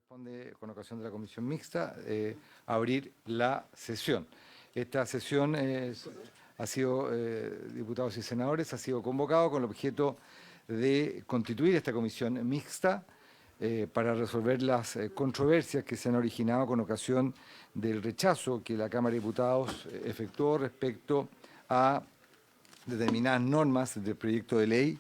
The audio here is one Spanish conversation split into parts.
Corresponde, con ocasión de la comisión mixta, abrir la sesión. Esta sesión ha sido, diputados y senadores, ha sido convocado con el objeto de constituir esta comisión mixta para resolver las controversias que se han originado con ocasión del rechazo que la Cámara de Diputados efectuó respecto a determinadas normas del proyecto de ley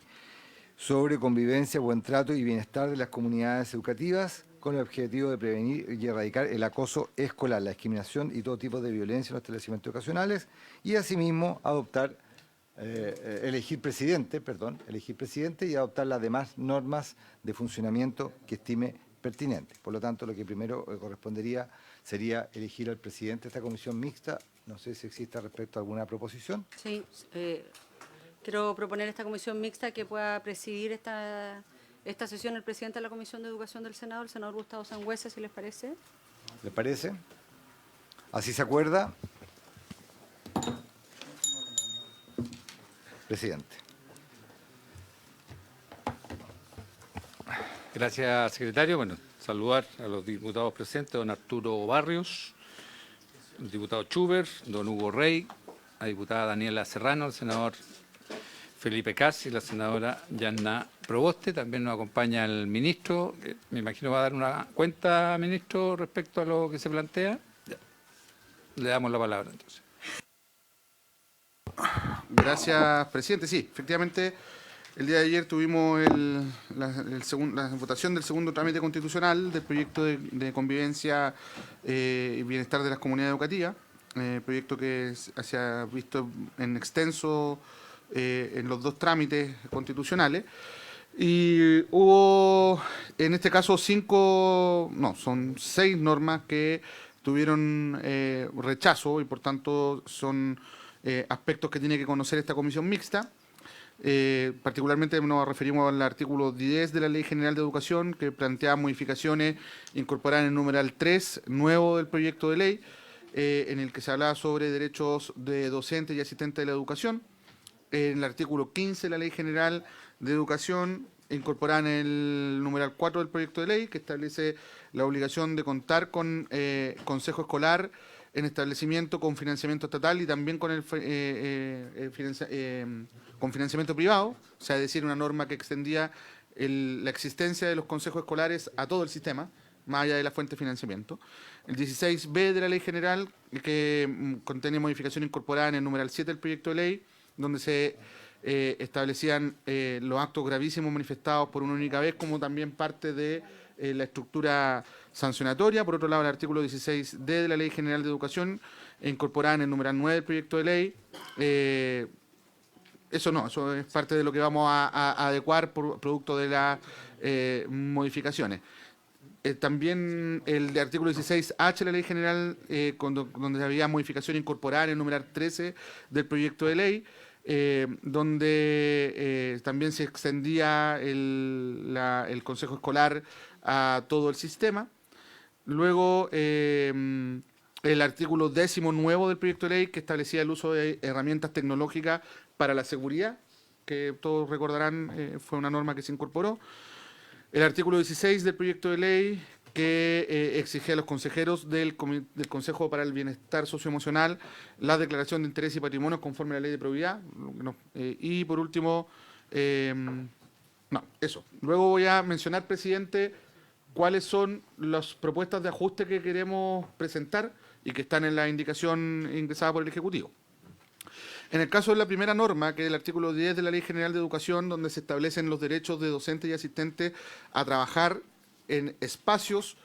sobre convivencia, buen trato y bienestar de las comunidades educativas, con el objetivo de prevenir y erradicar el acoso escolar, la discriminación y todo tipo de violencia en los establecimientos educacionales, y asimismo elegir presidente y adoptar las demás normas de funcionamiento que estime pertinentes. Por lo tanto, lo que primero correspondería sería elegir al presidente de esta comisión mixta. No sé si existe respecto a alguna proposición. Sí, quiero proponer esta comisión mixta que pueda presidir esta sesión el presidente de la Comisión de Educación del Senado, el senador Gustavo Sangüesa, si les parece. ¿Les parece? ¿Así se acuerda? Presidente. Gracias, secretario. Bueno, saludar a los diputados presentes, don Arturo Barrios, el diputado Schubert, don Hugo Rey, la diputada Daniela Serrano, el senador Felipe Cas y la senadora Yanna Proboste. También nos acompaña el ministro, que me imagino va a dar una cuenta, ministro, respecto a lo que se plantea. Ya. Le damos la palabra, entonces. Gracias, presidente. Sí, efectivamente, el día de ayer tuvimos la votación del segundo trámite constitucional del proyecto de convivencia y bienestar de las comunidades educativas, proyecto que se ha visto en extenso en los dos trámites constitucionales. Y hubo, en este caso, son 6 normas que tuvieron rechazo y, por tanto, son aspectos que tiene que conocer esta comisión mixta. Particularmente nos referimos al artículo 10 de la Ley General de Educación, que plantea modificaciones incorporadas en el numeral 3 nuevo del proyecto de ley, en el que se hablaba sobre derechos de docentes y asistentes de la educación. En el artículo 15 de la Ley General de Educación, incorporada en el numeral 4 del proyecto de ley, que establece la obligación de contar con consejo escolar en establecimiento con financiamiento estatal y también con con financiamiento privado, o sea, es decir, una norma que extendía la existencia de los consejos escolares a todo el sistema, más allá de la fuente de financiamiento. El 16b de la Ley General, que contiene modificación incorporada en el numeral 7 del proyecto de ley, donde se establecían los actos gravísimos manifestados por una única vez como también parte de la estructura sancionatoria. Por otro lado, el artículo 16d de la Ley General de Educación, incorporada en el numeral 9 del proyecto de ley. Eso es parte de lo que vamos a adecuar producto de las modificaciones. También el de artículo 16H de la Ley General, donde había modificación incorporada en el numeral 13 del proyecto de ley, donde también se extendía el Consejo Escolar a todo el sistema. Luego, el artículo 10º nuevo del proyecto de ley, que establecía el uso de herramientas tecnológicas para la seguridad, que todos recordarán fue una norma que se incorporó. El artículo 16 del proyecto de ley, que exigía a los consejeros del Consejo para el Bienestar Socioemocional la declaración de interés y patrimonio conforme a la ley de probidad. Y por último, eso. Luego voy a mencionar, presidente, cuáles son las propuestas de ajuste que queremos presentar y que están en la indicación ingresada por el Ejecutivo. En el caso de la primera norma, que es el artículo 10 de la Ley General de Educación, donde se establecen los derechos de docentes y asistentes a trabajar en espacios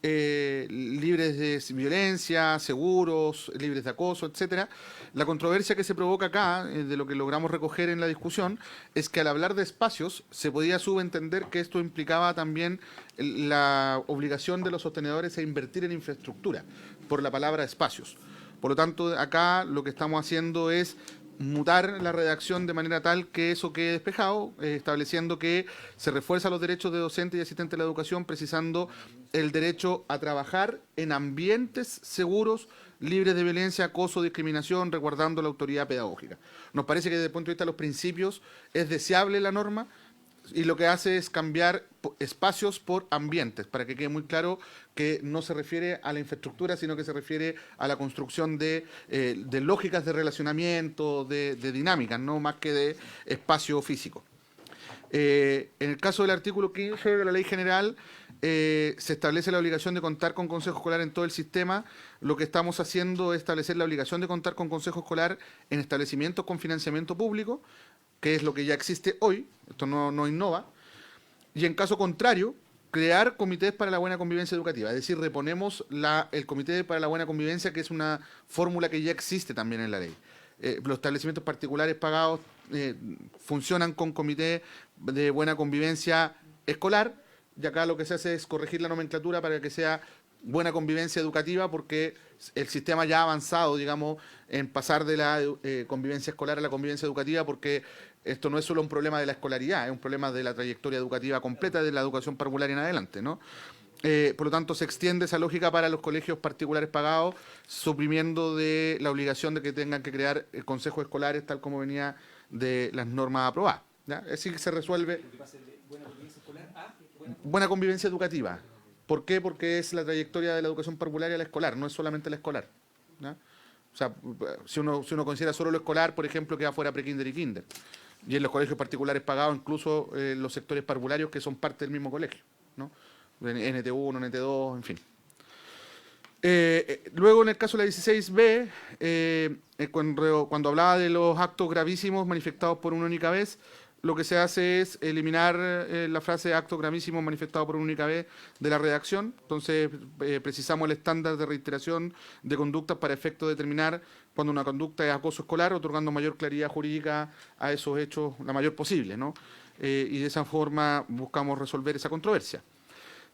libres de violencia, seguros, libres de acoso, etcétera. La controversia que se provoca acá, de lo que logramos recoger en la discusión, es que al hablar de espacios se podía subentender que esto implicaba también la obligación de los sostenedores a invertir en infraestructura, por la palabra espacios. Por lo tanto, acá lo que estamos haciendo es mutar la redacción de manera tal que eso quede despejado, estableciendo que se refuerzan los derechos de docentes y asistentes de la educación, precisando el derecho a trabajar en ambientes seguros, libres de violencia, acoso, discriminación, resguardando la autoridad pedagógica. Nos parece que desde el punto de vista de los principios es deseable la norma, y lo que hace es cambiar espacios por ambientes, para que quede muy claro que no se refiere a la infraestructura, sino que se refiere a la construcción de lógicas de relacionamiento, de dinámicas, no más que de espacio físico. En el caso del artículo 15 de la Ley General, se establece la obligación de contar con consejo escolar en todo el sistema. Lo que estamos haciendo es establecer la obligación de contar con consejo escolar en establecimientos con financiamiento público, que es lo que ya existe hoy, esto no innova, y en caso contrario, crear comités para la buena convivencia educativa, es decir, reponemos el comité para la buena convivencia, que es una fórmula que ya existe también en la ley. Los establecimientos particulares pagados funcionan con comité de buena convivencia escolar, y acá lo que se hace es corregir la nomenclatura para que sea buena convivencia educativa, porque el sistema ya ha avanzado, digamos, en pasar de la convivencia escolar a la convivencia educativa, porque esto no es solo un problema de la escolaridad, es un problema de la trayectoria educativa completa de la educación parvular en adelante, ¿no? Por lo tanto, se extiende esa lógica para los colegios particulares pagados, suprimiendo de la obligación de que tengan que crear consejos escolares, tal como venía de las normas aprobadas, ¿ya? Es decir, que se resuelve buena convivencia educativa. ¿Por qué? Porque es la trayectoria de la educación parvularia a la escolar, no es solamente la escolar, ¿ya? O sea, si uno considera solo lo escolar, por ejemplo, queda fuera prekinder y kinder. Y en los colegios particulares pagados, incluso los sectores parvularios que son parte del mismo colegio, ¿no? NT1, NT2, en fin. Luego, en el caso de la 16B, cuando hablaba de los actos gravísimos manifestados por una única vez, lo que se hace es eliminar la frase acto gravísimo manifestado por una única vez de la redacción. Entonces, precisamos el estándar de reiteración de conductas para efecto de determinar cuando una conducta es acoso escolar, otorgando mayor claridad jurídica a esos hechos, la mayor posible, ¿no? Y de esa forma buscamos resolver esa controversia.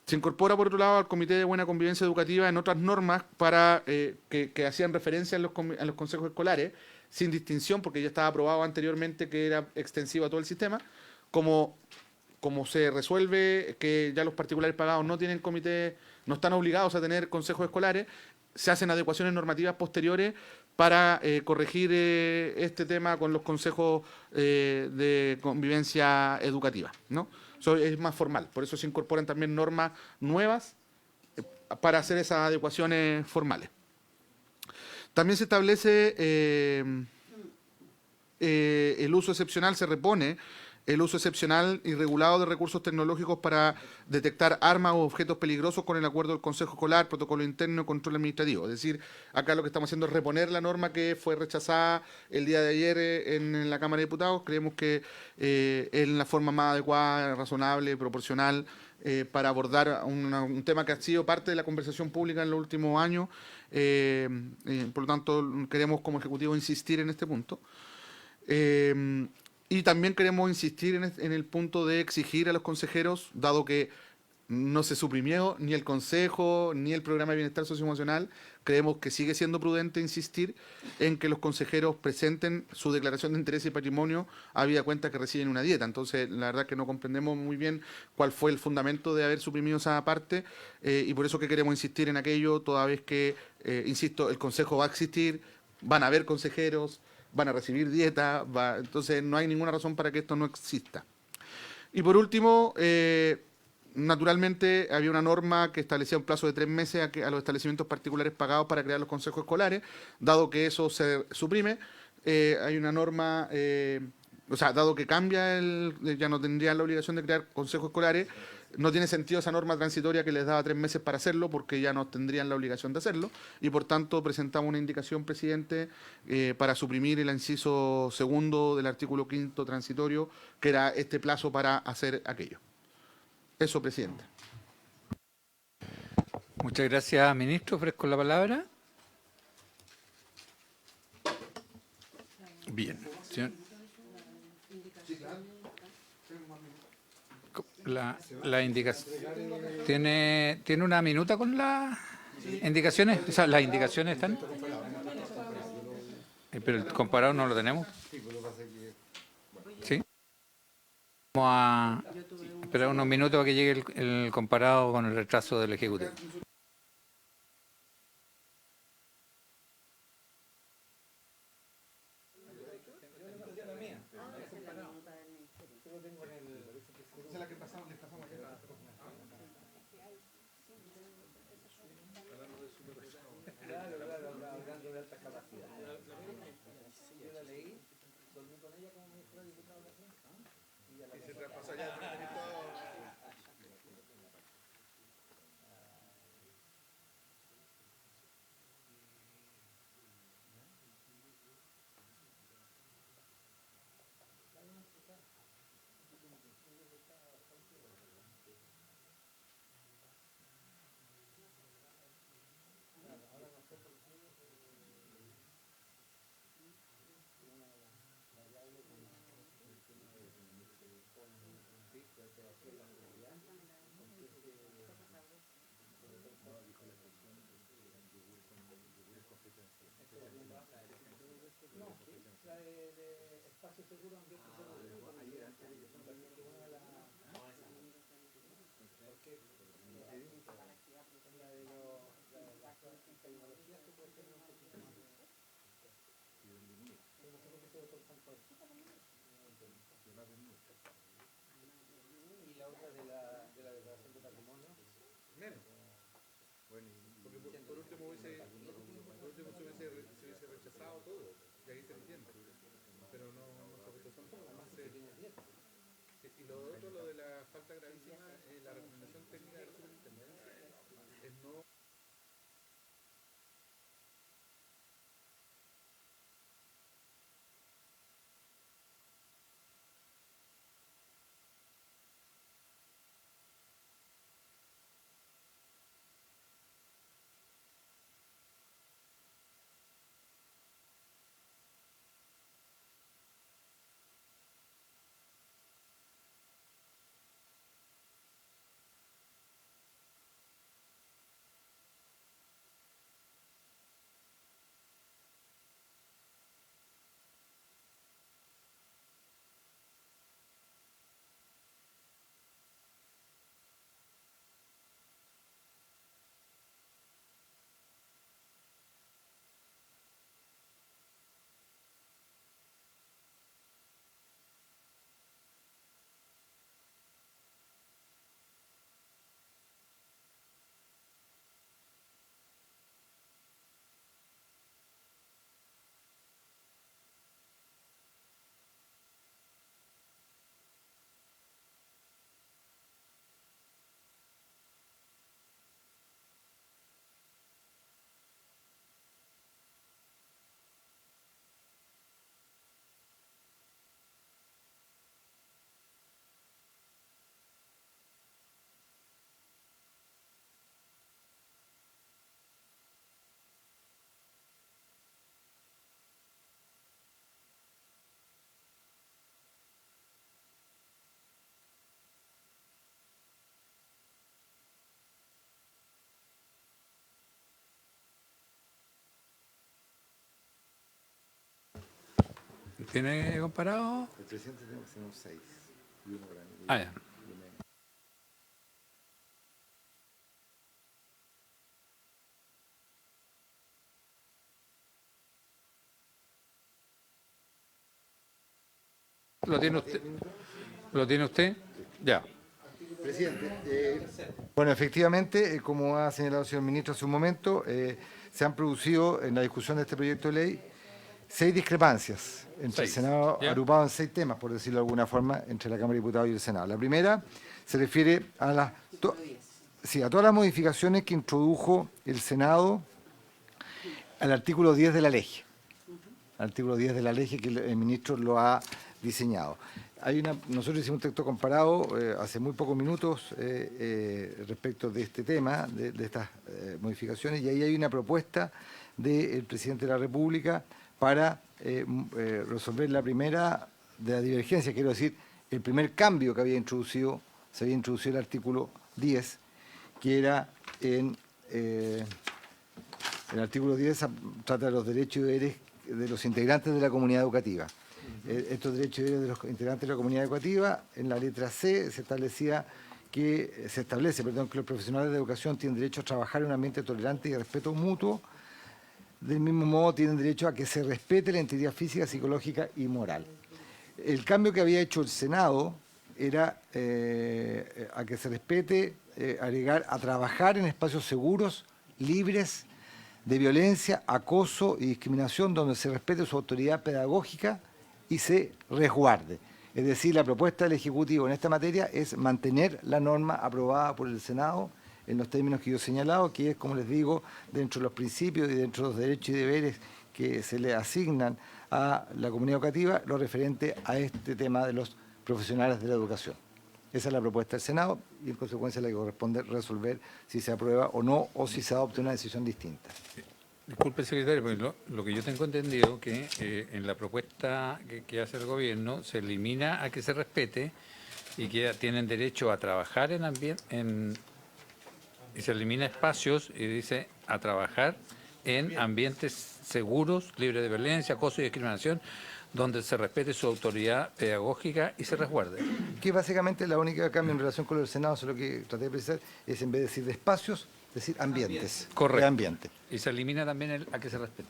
Se incorpora, por otro lado, al Comité de Buena Convivencia Educativa en otras normas para que hacían referencia a los consejos escolares, sin distinción, porque ya estaba aprobado anteriormente que era extensivo a todo el sistema, como se resuelve que ya los particulares pagados no tienen comité, no están obligados a tener consejos escolares, se hacen adecuaciones normativas posteriores para corregir este tema con los consejos de convivencia educativa, ¿no? Eso es más formal, por eso se incorporan también normas nuevas para hacer esas adecuaciones formales. También se establece el uso excepcional, se repone el uso excepcional y regulado de recursos tecnológicos para detectar armas o objetos peligrosos con el acuerdo del Consejo Escolar, protocolo interno y control administrativo. Es decir, acá lo que estamos haciendo es reponer la norma que fue rechazada el día de ayer en la Cámara de Diputados. Creemos que es la forma más adecuada, razonable, proporcional para abordar un tema que ha sido parte de la conversación pública en los últimos años. Por lo tanto, queremos como Ejecutivo insistir en este punto. Y también queremos insistir en el punto de exigir a los consejeros, dado que no se suprimió ni el Consejo ni el Programa de Bienestar Socioemocional, creemos que sigue siendo prudente insistir en que los consejeros presenten su declaración de interés y patrimonio habida cuenta que reciben una dieta. Entonces, la verdad que no comprendemos muy bien cuál fue el fundamento de haber suprimido esa parte y por eso que queremos insistir en aquello, toda vez que, insisto, el Consejo va a existir, van a haber consejeros, van a recibir dieta, entonces no hay ninguna razón para que esto no exista. Y por último, naturalmente había una norma que establecía un plazo de 3 meses a los establecimientos particulares pagados para crear los consejos escolares, dado que eso se suprime, hay una norma, o sea, dado que cambia, ya no tendrían la obligación de crear consejos escolares, no tiene sentido esa norma transitoria que les daba 3 meses para hacerlo, porque ya no tendrían la obligación de hacerlo, y por tanto presentamos una indicación, presidente, para suprimir el inciso segundo del artículo 5º transitorio, que era este plazo para hacer aquello. Eso, presidente. Muchas gracias, ministro. Ofrezco la palabra. Bien. Señor. La indicación. ¿Tiene una minuta con las indicaciones? O sea, las indicaciones están. Pero el comparado no lo tenemos. Sí. Vamos a esperar unos minutos para que llegue el comparado con el retraso del Ejecutivo. ¿Tiene comparado? El presidente tenemos 6 y uno grande. Ah, ya. ¿Lo tiene usted? ¿Lo tiene usted? Ya. Presidente, bueno, efectivamente, como ha señalado el señor ministro hace un momento, se han producido en la discusión de este proyecto de ley 6 discrepancias entre el 6, Senado, ¿ya? agrupado en 6 temas, por decirlo de alguna forma, entre la Cámara de Diputados y el Senado. La primera se refiere a a todas las modificaciones que introdujo el Senado al artículo 10 de la ley. Artículo 10 de la ley que el ministro lo ha diseñado. Nosotros hicimos un texto comparado hace muy pocos minutos respecto de este tema, de estas modificaciones, y ahí hay una propuesta del presidente de la República para resolver la primera de la divergencia, quiero decir, el primer cambio que se había introducido el artículo 10, que era en el artículo 10 trata de los derechos y deberes de los integrantes de la comunidad educativa. Estos derechos y deberes de los integrantes de la comunidad educativa, en la letra C se establece que los profesionales de educación tienen derecho a trabajar en un ambiente tolerante y de respeto mutuo. Del mismo modo, tienen derecho a que se respete la integridad física, psicológica y moral. El cambio que había hecho el Senado era a que se respete, agregar a trabajar en espacios seguros, libres de violencia, acoso y discriminación donde se respete su autoridad pedagógica y se resguarde. Es decir, la propuesta del Ejecutivo en esta materia es mantener la norma aprobada por el Senado en los términos que yo he señalado, que es, como les digo, dentro de los principios y dentro de los derechos y deberes que se le asignan a la comunidad educativa, lo referente a este tema de los profesionales de la educación. Esa es la propuesta del Senado y en consecuencia la que corresponde resolver si se aprueba o no, o si se adopta una decisión distinta. Disculpe, secretario, porque lo que yo tengo entendido que en la propuesta que hace el gobierno se elimina a que se respete y que tienen derecho a trabajar y se elimina espacios y dice a trabajar en ambientes seguros, libres de violencia, acoso y discriminación, donde se respete su autoridad pedagógica y se resguarde. Que básicamente la única cambio en relación con lo del Senado, eso es lo que traté de precisar, es en vez de decir de espacios, decir ambientes. Correcto. De ambiente. Y se elimina también a que se respete.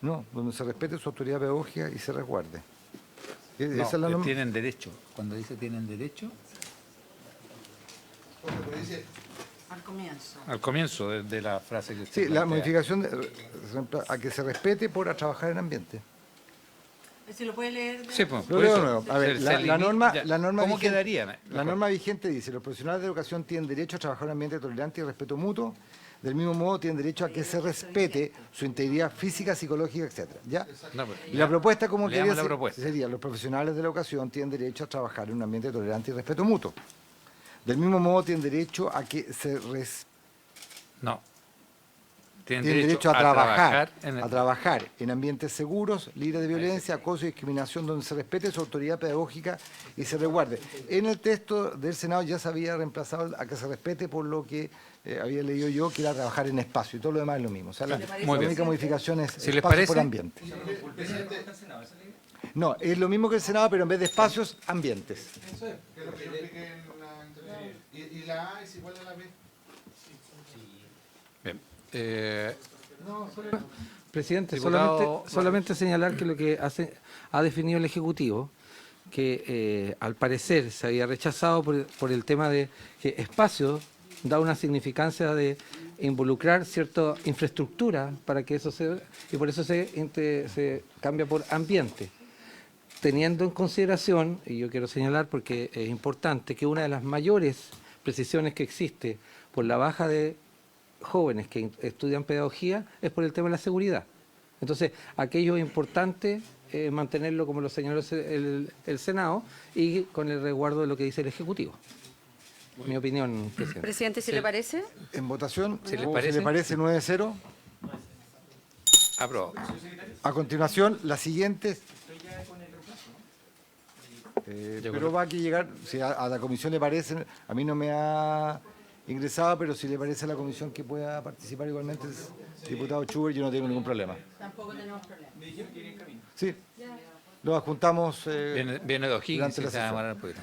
No, donde se respete su autoridad pedagógica y se resguarde. No, Esa es la norma. tienen derecho. Cuando dice tienen derecho, al comienzo de la frase que usted Sí, la plantea. modificación a que se respete por trabajar en ambiente. Si lo puede leer. Sí, pues, Lo por leo eso. de nuevo. A ver, Se la elimina- norma, ya. la norma ¿Cómo vigente, quedaría? La norma vigente dice, los profesionales de educación tienen derecho a trabajar en un ambiente tolerante y respeto mutuo. Del mismo modo, tienen derecho a que se respete su integridad física, psicológica, etcétera. ¿Ya? No, pues, Y la propuesta, como leamos quería la ser- propuesta. sería, los profesionales de la educación tienen derecho a trabajar en un ambiente tolerante y respeto mutuo. Del mismo modo, tienen derecho a que se No. Tienen tienen derecho a trabajar en el- trabajar en ambientes seguros, libres de violencia, acoso y discriminación, donde se respete su autoridad pedagógica y se resguarde. En el texto del Senado ya se había reemplazado a que se respete por lo que había leído yo, que era trabajar en espacio, y todo lo demás es lo mismo. O sea, la Muy bien. única modificación es Si les espacio parece. por ambiente. No, es lo mismo que el Senado, pero en vez de espacios, ambientes. Eso es, que es lo que yo expliqué en la introducción. ¿Y la A es igual a la B? Bien. Presidente, Diputado solamente señalar que lo que ha definido el Ejecutivo, que al parecer se había rechazado por el tema de que espacio da una significancia de involucrar cierta infraestructura para que eso se... y por eso se cambia por ambiente. Teniendo en consideración, y yo quiero señalar porque es importante, que una de las mayores precisiones que existe por la baja de jóvenes que estudian pedagogía es por el tema de la seguridad. Entonces, aquello es importante mantenerlo como lo señaló el Senado y con el resguardo de lo que dice el Ejecutivo. Mi opinión, presidente. Presidente, si le parece. En votación, ¿Si les o parece? si le parece 9-0. Aprobado. A continuación, la siguiente. Pero va a que llegar, si a la comisión le parece, a mí no me ha ingresado, pero si le parece a la comisión que pueda participar igualmente el diputado Schubert, yo no tengo ningún problema. Tampoco tenemos problema. Sí, lo adjuntamos. Viene de O'Higgins durante y la se va a sesión. demorar un poquito.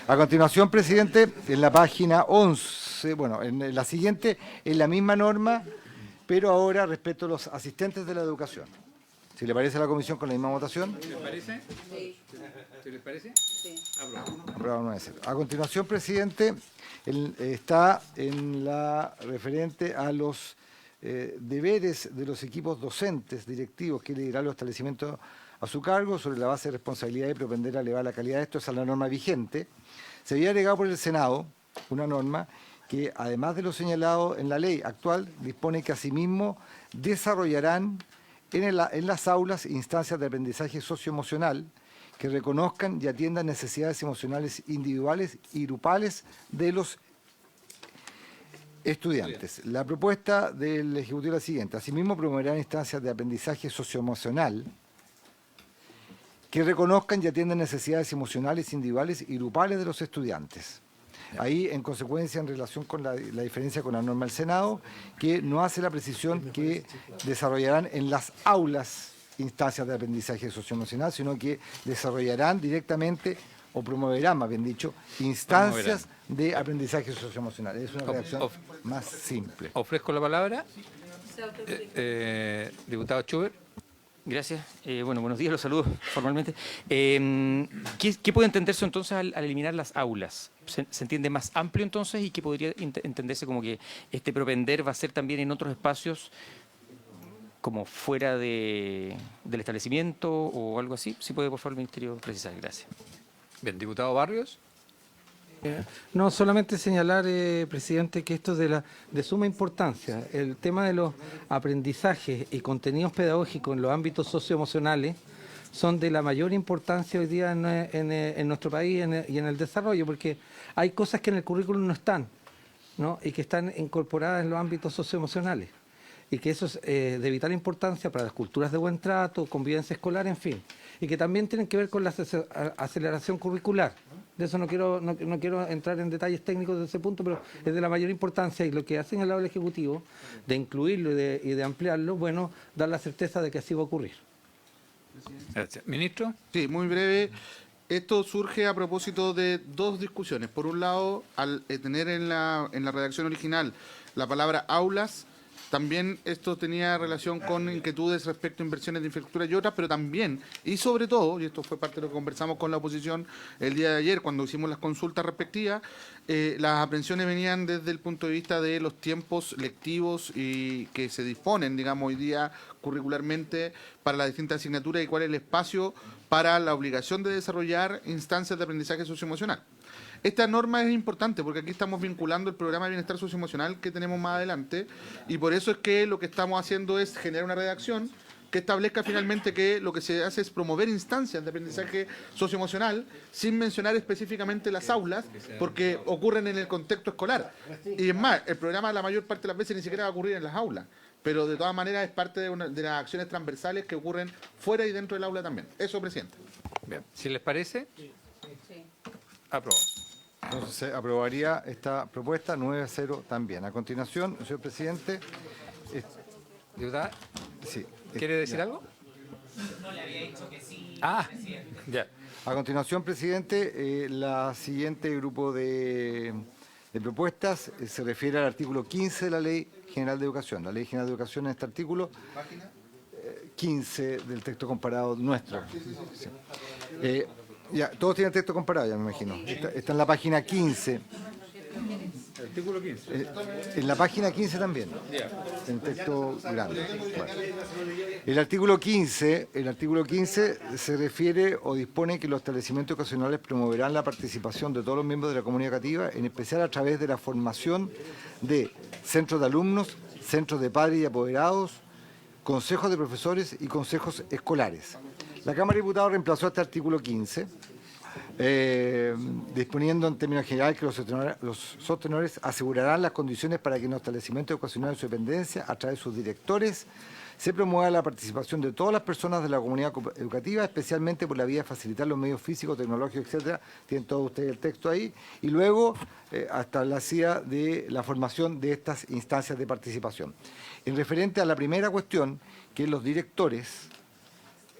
A continuación, presidente, en la página 11, bueno, en la siguiente, en la misma norma, pero ahora respecto a los asistentes de la educación. Si le parece a la comisión con la misma votación. ¿Les parece? Sí. ¿Sí les parece? Sí. Aprobado. Aprobado 9-0. A continuación, presidente, está en la referente a los deberes de los equipos docentes directivos que lideran los establecimientos a su cargo sobre la base de responsabilidad y propender a elevar la calidad de esto. Esa es la norma vigente. Se había agregado por el Senado una norma que, además de lo señalado en la ley actual, dispone que asimismo desarrollarán en las aulas instancias de aprendizaje socioemocional que reconozcan y atiendan necesidades emocionales individuales y grupales de los estudiantes. La propuesta del Ejecutivo es la siguiente. Asimismo, promoverán instancias de aprendizaje socioemocional que reconozcan y atiendan necesidades emocionales individuales y grupales de los estudiantes. Ahí, en consecuencia, en relación con la diferencia con la norma del Senado, que no hace la precisión que desarrollarán en las aulas instancias de aprendizaje socioemocional, sino que desarrollarán directamente, o promoverán, más bien dicho, instancias de aprendizaje socioemocional. Es una redacción más simple. Ofrezco la palabra. Diputado Schubert. Gracias. Bueno, buenos días, los saludo formalmente. ¿Qué puede entenderse entonces al eliminar las aulas? ¿Se entiende más amplio entonces y qué podría entenderse como que este propender va a ser también en otros espacios como fuera del establecimiento o algo así? Si puede, por favor, el Ministerio precisar. Gracias. Bien, diputado Barrios. No, solamente señalar, presidente, que esto es de suma importancia. El tema de los aprendizajes y contenidos pedagógicos en los ámbitos socioemocionales son de la mayor importancia hoy día en nuestro país y en el desarrollo, porque hay cosas que en el currículum no están, ¿no? Y que están incorporadas en los ámbitos socioemocionales. Y que eso es de vital importancia para las culturas de buen trato, convivencia escolar, en fin. Y que también tienen que ver con la aceleración curricular. De eso no quiero entrar en detalles técnicos de ese punto, pero es de la mayor importancia. Y lo que ha señalado el Ejecutivo, de incluirlo y de ampliarlo, bueno, dar la certeza de que así va a ocurrir. Gracias. Ministro. Sí, muy breve. Esto surge a propósito de dos discusiones. Por un lado, al tener en la redacción original la palabra aulas, también esto tenía relación con inquietudes respecto a inversiones de infraestructura y otras, pero también, y sobre todo, y esto fue parte de lo que conversamos con la oposición el día de ayer cuando hicimos las consultas respectivas, las aprensiones venían desde el punto de vista de los tiempos lectivos y que se disponen, digamos, hoy día curricularmente para las distintas asignaturas y cuál es el espacio para la obligación de desarrollar instancias de aprendizaje socioemocional. Esta norma es importante porque aquí estamos vinculando el programa de bienestar socioemocional que tenemos más adelante y por eso es que lo que estamos haciendo es generar una redacción que establezca finalmente que lo que se hace es promover instancias de aprendizaje socioemocional sin mencionar específicamente las aulas porque ocurren en el contexto escolar. Y es más, el programa la mayor parte de las veces ni siquiera va a ocurrir en las aulas, pero de todas maneras es parte de las acciones transversales que ocurren fuera y dentro del aula también. Eso, presidente. Bien. Si les parece, aprobado. Entonces se aprobaría esta propuesta 9-0 también. A continuación, señor presidente, Diputada, sí, ¿quiere decir algo? No le había dicho que sí. Ah, ya. a continuación, presidente, la siguiente grupo de propuestas se refiere al artículo 15 de la Ley General de Educación. La Ley General de Educación en este artículo 15 del texto comparado nuestro. Sí. Ya, todos tienen texto comparado, ya me imagino. Está en la página 15. Artículo 15. En la página 15 también. En texto grande. Bueno. El artículo 15 se refiere o dispone que los establecimientos educacionales promoverán la participación de todos los miembros de la comunidad educativa, en especial a través de la formación de centros de alumnos, centros de padres y apoderados, consejos de profesores y consejos escolares. La Cámara de Diputados reemplazó este artículo 15, disponiendo en términos generales que los sostenedores asegurarán las condiciones para que en los establecimientos educacionales de su dependencia, a través de sus directores, se promueva la participación de todas las personas de la comunidad educativa, especialmente por la vía de facilitar los medios físicos, tecnológicos, etcétera. Tienen todos ustedes el texto ahí. Y luego hasta la CIA de la formación de estas instancias de participación. En referente a la primera cuestión, que es los directores,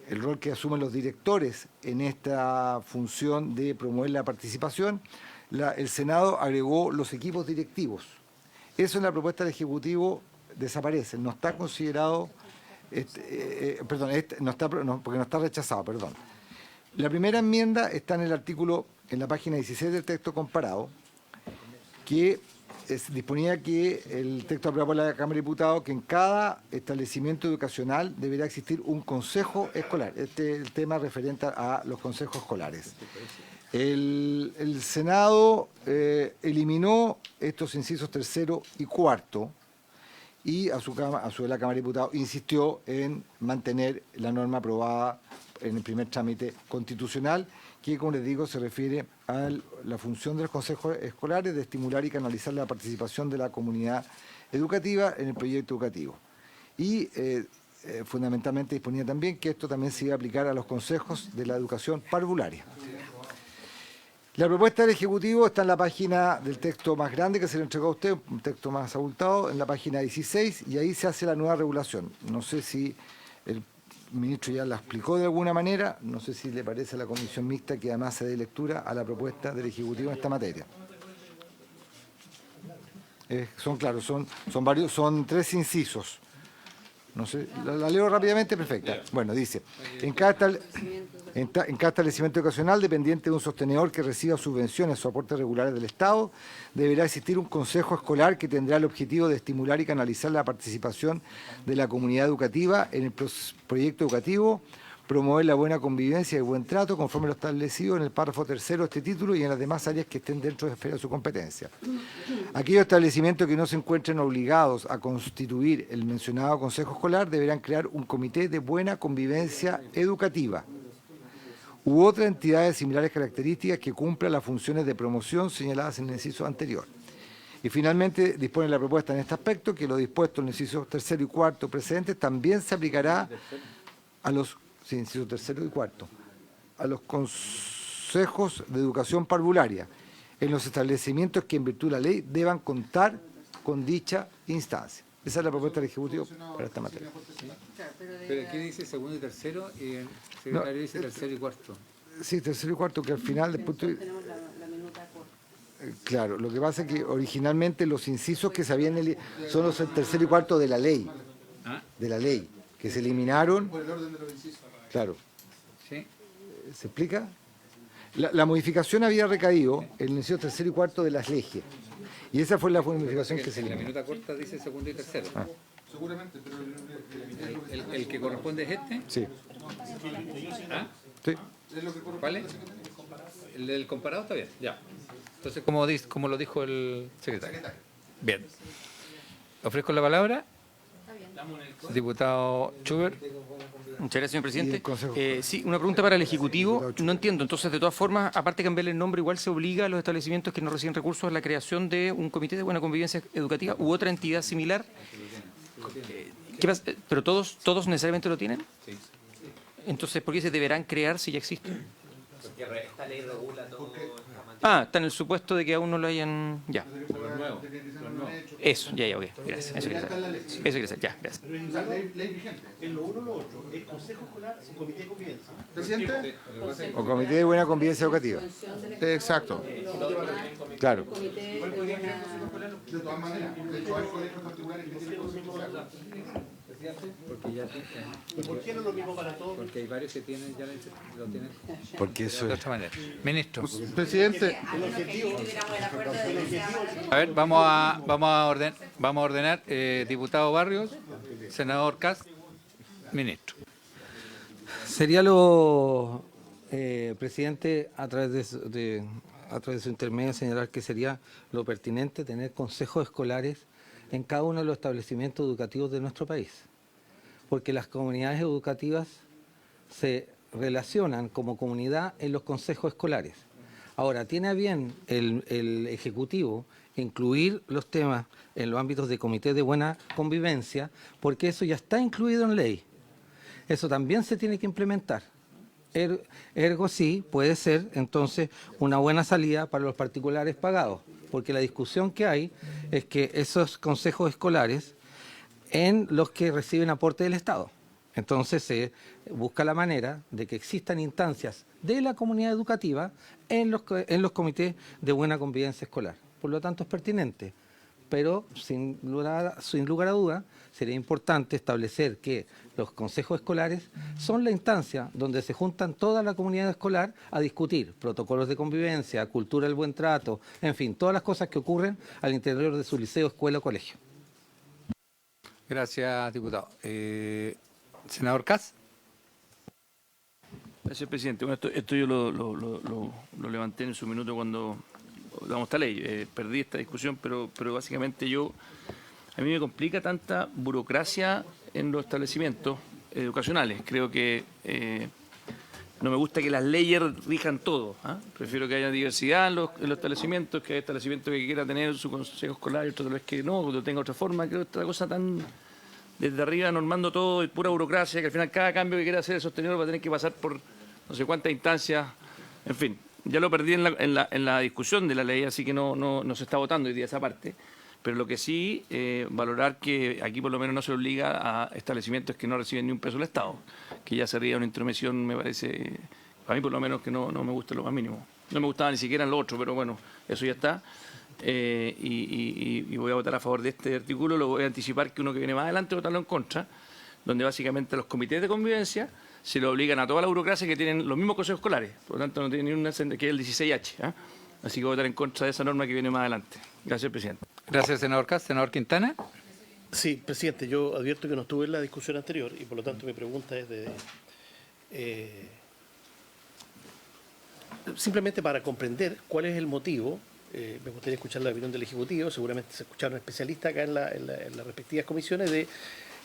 el rol que asumen los directores en esta función de promover la participación, el Senado agregó los equipos directivos. Eso en la propuesta del Ejecutivo desaparece, no está considerado, porque no está rechazado, perdón. La primera enmienda está en el artículo, en la página 16 del texto comparado, que disponía que el texto aprobado por la Cámara de Diputados, que en cada establecimiento educacional deberá existir un consejo escolar. Este es el tema referente a los consejos escolares. El Senado eliminó estos incisos tercero y cuarto y a su vez la Cámara de Diputados insistió en mantener la norma aprobada en el primer trámite constitucional, que, como les digo, se refiere a la función de los consejos escolares de estimular y canalizar la participación de la comunidad educativa en el proyecto educativo. Y fundamentalmente disponía también que esto también se iba a aplicar a los consejos de la educación parvularia. La propuesta del Ejecutivo está en la página del texto más grande que se le entregó a usted, un texto más abultado, en la página 16, y ahí se hace la nueva regulación. No sé si el ministro ya la explicó de alguna manera, no sé si le parece a la comisión mixta que además se dé lectura a la propuesta del Ejecutivo en esta materia. Son 3 incisos. No sé, la leo rápidamente, perfecta. Bueno, dice, en cada establecimiento educacional dependiente de un sostenedor que reciba subvenciones o aportes regulares del Estado, deberá existir un consejo escolar que tendrá el objetivo de estimular y canalizar la participación de la comunidad educativa en el proyecto educativo, promover la buena convivencia y el buen trato conforme lo establecido en el párrafo tercero de este título y en las demás áreas que estén dentro de la esfera de su competencia. Aquellos establecimientos que no se encuentren obligados a constituir el mencionado Consejo Escolar deberán crear un comité de buena convivencia educativa u otra entidad de similares características que cumpla las funciones de promoción señaladas en el inciso anterior. Y finalmente dispone la propuesta en este aspecto que lo dispuesto en el inciso tercero y cuarto precedentes también se aplicará a los inciso tercero y cuarto, a los consejos de educación parvularia en los establecimientos que en virtud de la ley deban contar con dicha instancia. Esa es la propuesta del Ejecutivo para esta materia. Pero aquí dice segundo y tercero y el secretario dice tercero y cuarto. Sí, tercero y cuarto, que al final después claro, lo que pasa es que originalmente los incisos que se habían son los tercero y cuarto de la ley, que se eliminaron. Por el orden de los incisos. Claro. Sí. ¿Se explica? La modificación había recaído en el inciso tercero y cuarto de las leyes. Y esa fue la modificación que se En la eliminó. minuta corta dice segundo y tercero. Seguramente, pero El que corresponde es este. Sí. ¿Ah? Sí. ¿Cuál es? El del comparado está bien, ya. Entonces, como lo dijo el secretario. Bien. Ofrezco la palabra. Diputado Schubert. Muchas gracias, señor Y el presidente. Consejo. Sí, una pregunta para el Ejecutivo. No entiendo, entonces, de todas formas, aparte de cambiarle el nombre, igual se obliga a los establecimientos que no reciben recursos a la creación de un comité de buena convivencia educativa u otra entidad similar. ¿Qué pasa? ¿Pero todos necesariamente lo tienen? Sí. Entonces, ¿por qué se deberán crear si ya existen? Porque esta ley regula todo. Está en el supuesto de que aún no lo hayan... Ya. Los nuevos. Eso, ya, ok. Gracias. Eso quería saber. Eso quería saber, ya, gracias. ley vigente. En lo uno o lo otro, el Consejo Escolar, el Comité de Convivencia. Presidente. O comité de buena convivencia educativa. Exacto. Claro. De todas maneras, de hecho hay colegios particulares que tienen consejos escolares. ¿Por qué no es lo mismo para todos? Porque hay varios que tienen, ya lo tienen Porque eso de es. otra manera. Ministro. Presidente, A ver, vamos a ordenar. Diputado Barrios, senador Kast, ministro. Sería lo, presidente, a través de su intermedio, señalar que sería lo pertinente tener consejos escolares en cada uno de los establecimientos educativos de nuestro país, porque las comunidades educativas se relacionan como comunidad en los consejos escolares. Ahora, tiene a bien el Ejecutivo incluir los temas en los ámbitos de comité de buena convivencia, porque eso ya está incluido en ley. Eso también se tiene que implementar. Ergo sí, puede ser entonces una buena salida para los particulares pagados, porque la discusión que hay es que esos consejos escolares en los que reciben aporte del Estado. Entonces se busca la manera de que existan instancias de la comunidad educativa en los comités de buena convivencia escolar. Por lo tanto es pertinente, pero sin lugar a duda sería importante establecer que los consejos escolares son la instancia donde se juntan toda la comunidad escolar a discutir protocolos de convivencia, cultura del buen trato, en fin, todas las cosas que ocurren al interior de su liceo, escuela o colegio. Gracias, diputado. Senador Kast. Gracias, presidente. Bueno, esto yo lo levanté en su minuto cuando damos esta ley. Perdí esta discusión, pero básicamente a mí me complica tanta burocracia en los establecimientos educacionales. Creo que no me gusta que las leyes rijan todo. Prefiero que haya diversidad en los establecimientos, que haya establecimientos que quiera tener su consejo escolar y otros tal vez que no, que lo tenga de otra forma. Creo que esta cosa tan desde arriba normando todo y pura burocracia, que al final cada cambio que quiera hacer el sostenedor va a tener que pasar por no sé cuántas instancias. En fin, ya lo perdí en la discusión de la ley, así que no se está votando hoy día esa parte. Pero lo que sí, valorar que aquí por lo menos no se obliga a establecimientos que no reciben ni un peso del Estado, que ya sería una intromisión, me parece, a mí por lo menos que no me gusta lo más mínimo. No me gustaba ni siquiera en lo otro, pero bueno, eso ya está. Y voy a votar a favor de este artículo, lo voy a anticipar que uno que viene más adelante votarlo en contra, donde básicamente los comités de convivencia se lo obligan a toda la burocracia que tienen los mismos consejos escolares, por lo tanto no tienen ni una que es el 16H. ¿Ah? Así que voy a votar en contra de esa norma que viene más adelante. Gracias, presidente. Gracias, senador Kass. Senador Quintana. Sí, presidente, yo advierto que no estuve en la discusión anterior y por lo tanto mi pregunta es simplemente para comprender cuál es el motivo. Me gustaría escuchar la opinión del Ejecutivo, seguramente se escucharon especialistas acá en las respectivas comisiones,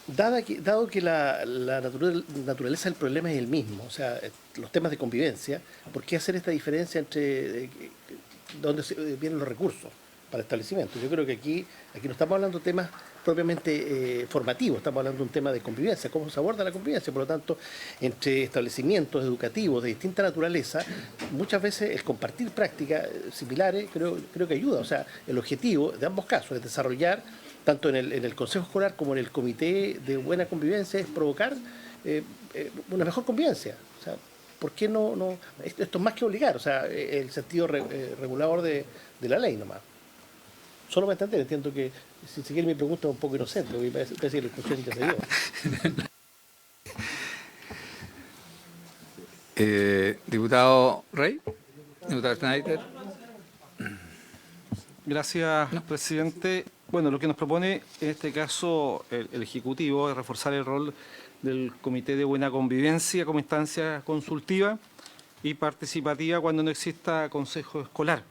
dado que la naturaleza del problema es el mismo, o sea, los temas de convivencia, ¿por qué hacer esta diferencia entre dónde vienen los recursos para establecimientos? Yo creo que aquí no estamos hablando de temas propiamente formativos, estamos hablando de un tema de convivencia, cómo se aborda la convivencia, por lo tanto, entre establecimientos educativos de distinta naturaleza, muchas veces el compartir prácticas similares creo que ayuda, o sea, el objetivo de ambos casos es desarrollar, tanto en el Consejo Escolar como en el Comité de Buena Convivencia, es provocar una mejor convivencia, o sea, ¿por qué no? Esto es más que obligar, o sea, el sentido regulador de la ley nomás. Solo para entender, entiendo que si se quiere mi pregunta es un poco inocente, porque parece que la discusión ya se dio. Diputado Rey, diputado Schneider. Gracias, presidente. Bueno, lo que nos propone en este caso el Ejecutivo es reforzar el rol del Comité de Buena Convivencia como instancia consultiva y participativa cuando no exista consejo escolar.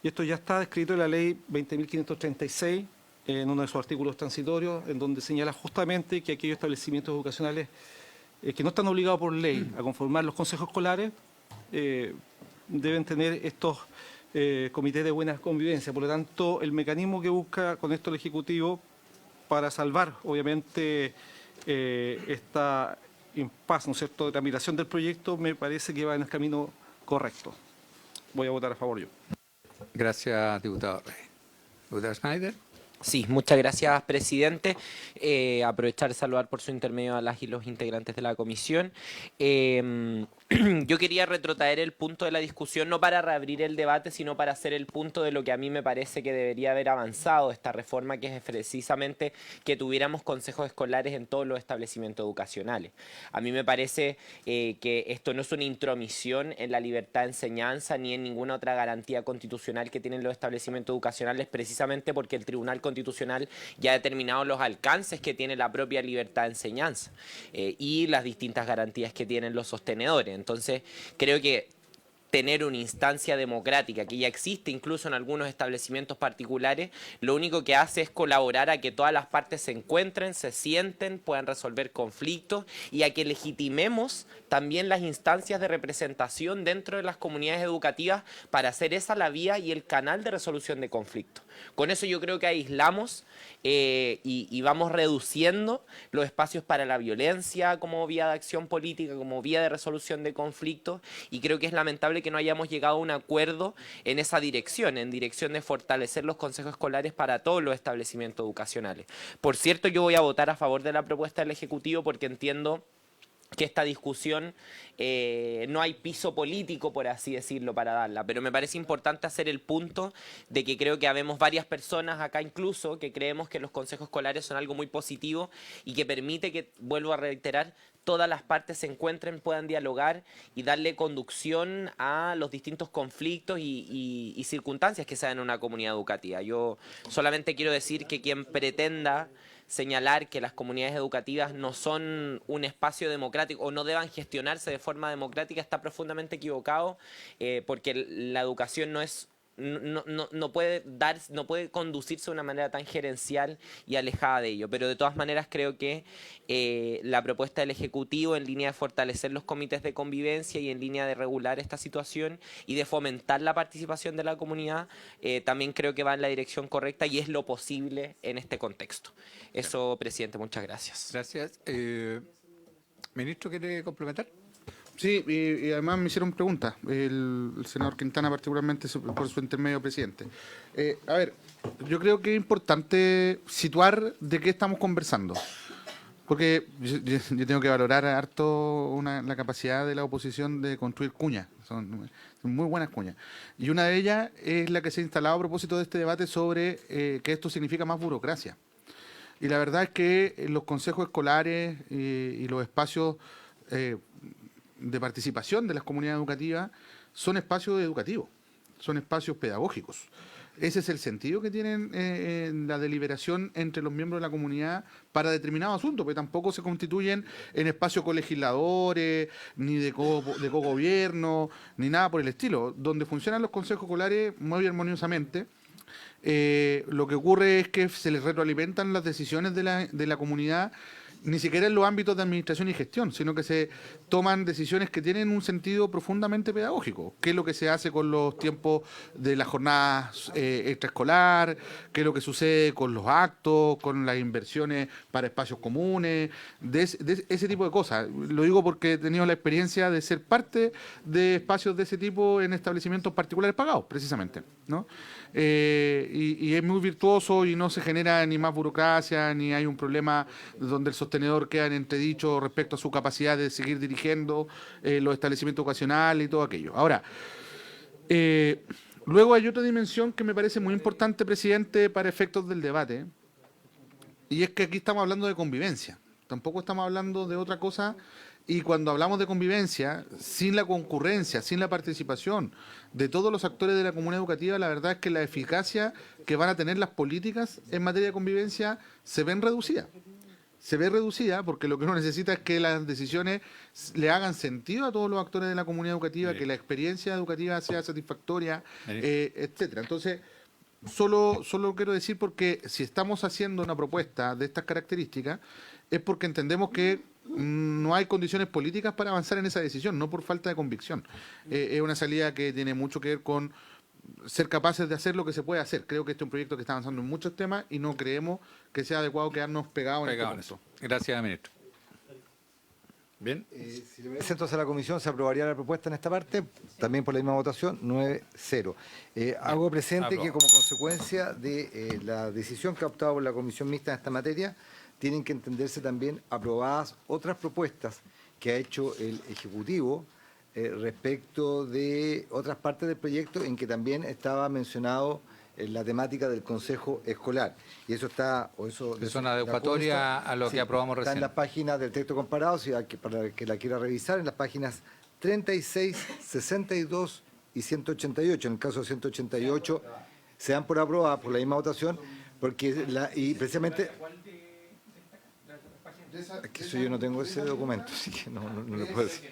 Y esto ya está descrito en la ley 20.536, en uno de sus artículos transitorios, en donde señala justamente que aquellos establecimientos educacionales que no están obligados por ley a conformar los consejos escolares deben tener estos comités de buena convivencia. Por lo tanto, el mecanismo que busca con esto el Ejecutivo para salvar, obviamente, esta impasse, ¿no es cierto?, de tramitación del proyecto, me parece que va en el camino correcto. Voy a votar a favor yo. Gracias, diputado Rey. Diputado Schneider. Sí, muchas gracias, presidente. Aprovechar y saludar por su intermedio a las y los integrantes de la comisión. Yo quería retrotraer el punto de la discusión, no para reabrir el debate, sino para hacer el punto de lo que a mí me parece que debería haber avanzado esta reforma, que es precisamente que tuviéramos consejos escolares en todos los establecimientos educacionales. A mí me parece que esto no es una intromisión en la libertad de enseñanza ni en ninguna otra garantía constitucional que tienen los establecimientos educacionales, precisamente porque el Tribunal Constitucional ya ha determinado los alcances que tiene la propia libertad de enseñanza y las distintas garantías que tienen los sostenedores. Entonces, creo que tener una instancia democrática que ya existe incluso en algunos establecimientos particulares, lo único que hace es colaborar a que todas las partes se encuentren, se sienten, puedan resolver conflictos y a que legitimemos también las instancias de representación dentro de las comunidades educativas para hacer esa la vía y el canal de resolución de conflictos. Con eso yo creo que aislamos y vamos reduciendo los espacios para la violencia como vía de acción política, como vía de resolución de conflictos, y creo que es lamentable que no hayamos llegado a un acuerdo en esa dirección, en dirección de fortalecer los consejos escolares para todos los establecimientos educacionales. Por cierto, yo voy a votar a favor de la propuesta del Ejecutivo porque entiendo que esta discusión no hay piso político, por así decirlo, para darla, pero me parece importante hacer el punto de que creo que habemos varias personas acá incluso que creemos que los consejos escolares son algo muy positivo y que permite que, vuelvo a reiterar, todas las partes se encuentren, puedan dialogar y darle conducción a los distintos conflictos y circunstancias que se dan en una comunidad educativa. Yo solamente quiero decir que quien pretenda señalar que las comunidades educativas no son un espacio democrático o no deban gestionarse de forma democrática está profundamente equivocado, porque la educación no puede conducirse de una manera tan gerencial y alejada de ello. Pero de todas maneras creo que la propuesta del Ejecutivo en línea de fortalecer los comités de convivencia y en línea de regular esta situación y de fomentar la participación de la comunidad también creo que va en la dirección correcta y es lo posible en este contexto. Eso, presidente, muchas gracias. Gracias. ¿Ministro quiere complementar? Sí, y además me hicieron preguntas, el senador Quintana particularmente por su intermedio, presidente. A ver, yo creo que es importante situar de qué estamos conversando, porque yo tengo que valorar harto la capacidad de la oposición de construir cuñas, son muy buenas cuñas. Y una de ellas es la que se ha instalado a propósito de este debate sobre que esto significa más burocracia. Y la verdad es que los consejos escolares y los espacios de participación de las comunidades educativas son espacios educativos, son espacios pedagógicos. Ese es el sentido que tienen la deliberación entre los miembros de la comunidad para determinado asunto, porque tampoco se constituyen en espacios colegisladores, ni de cogobierno, ni nada por el estilo. Donde funcionan los consejos escolares muy armoniosamente, lo que ocurre es que se les retroalimentan las decisiones de la comunidad, ni siquiera en los ámbitos de administración y gestión, sino que se toman decisiones que tienen un sentido profundamente pedagógico. ¿Qué es lo que se hace con los tiempos de la jornada extraescolar? ¿Qué es lo que sucede con los actos, con las inversiones para espacios comunes? De ese tipo de cosas. Lo digo porque he tenido la experiencia de ser parte de espacios de ese tipo en establecimientos particulares pagados, precisamente, ¿no? Y es muy virtuoso y no se genera ni más burocracia, ni hay un problema donde el sostenedor queda en entredicho respecto a su capacidad de seguir dirigiendo los establecimientos ocasionales y todo aquello. Ahora, luego hay otra dimensión que me parece muy importante, presidente, para efectos del debate, y es que aquí estamos hablando de convivencia, tampoco estamos hablando de otra cosa. Y cuando hablamos de convivencia, sin la concurrencia, sin la participación de todos los actores de la comunidad educativa, la verdad es que la eficacia que van a tener las políticas en materia de convivencia se ven reducidas. Se ve reducida porque lo que uno necesita es que las decisiones le hagan sentido a todos los actores de la comunidad educativa, que la experiencia educativa sea satisfactoria, etcétera. Entonces, solo quiero decir, porque si estamos haciendo una propuesta de estas características, es porque entendemos que no hay condiciones políticas para avanzar en esa decisión, no por falta de convicción. Es una salida que tiene mucho que ver con ser capaces de hacer lo que se puede hacer. Creo que este es un proyecto que está avanzando en muchos temas y no creemos que sea adecuado quedarnos pegados en este punto. Gracias, ministro. Bien. Si le parece, entonces a la comisión se aprobaría la propuesta en esta parte, también por la misma votación, 9-0. Hago presente que como consecuencia de la decisión que ha optado por la comisión mixta en esta materia, tienen que entenderse también aprobadas otras propuestas que ha hecho el Ejecutivo respecto de otras partes del proyecto en que también estaba mencionado la temática del Consejo Escolar. Y eso está... Es una adecuatoria a lo que aprobamos recién. Está en las páginas del texto comparado, para el que la quiera revisar, en las páginas 36, 62 y 188. En el caso de 188 se dan por aprobadas por la misma votación, porque y precisamente... Es que yo no tengo ese documento, así que no lo puedo decir.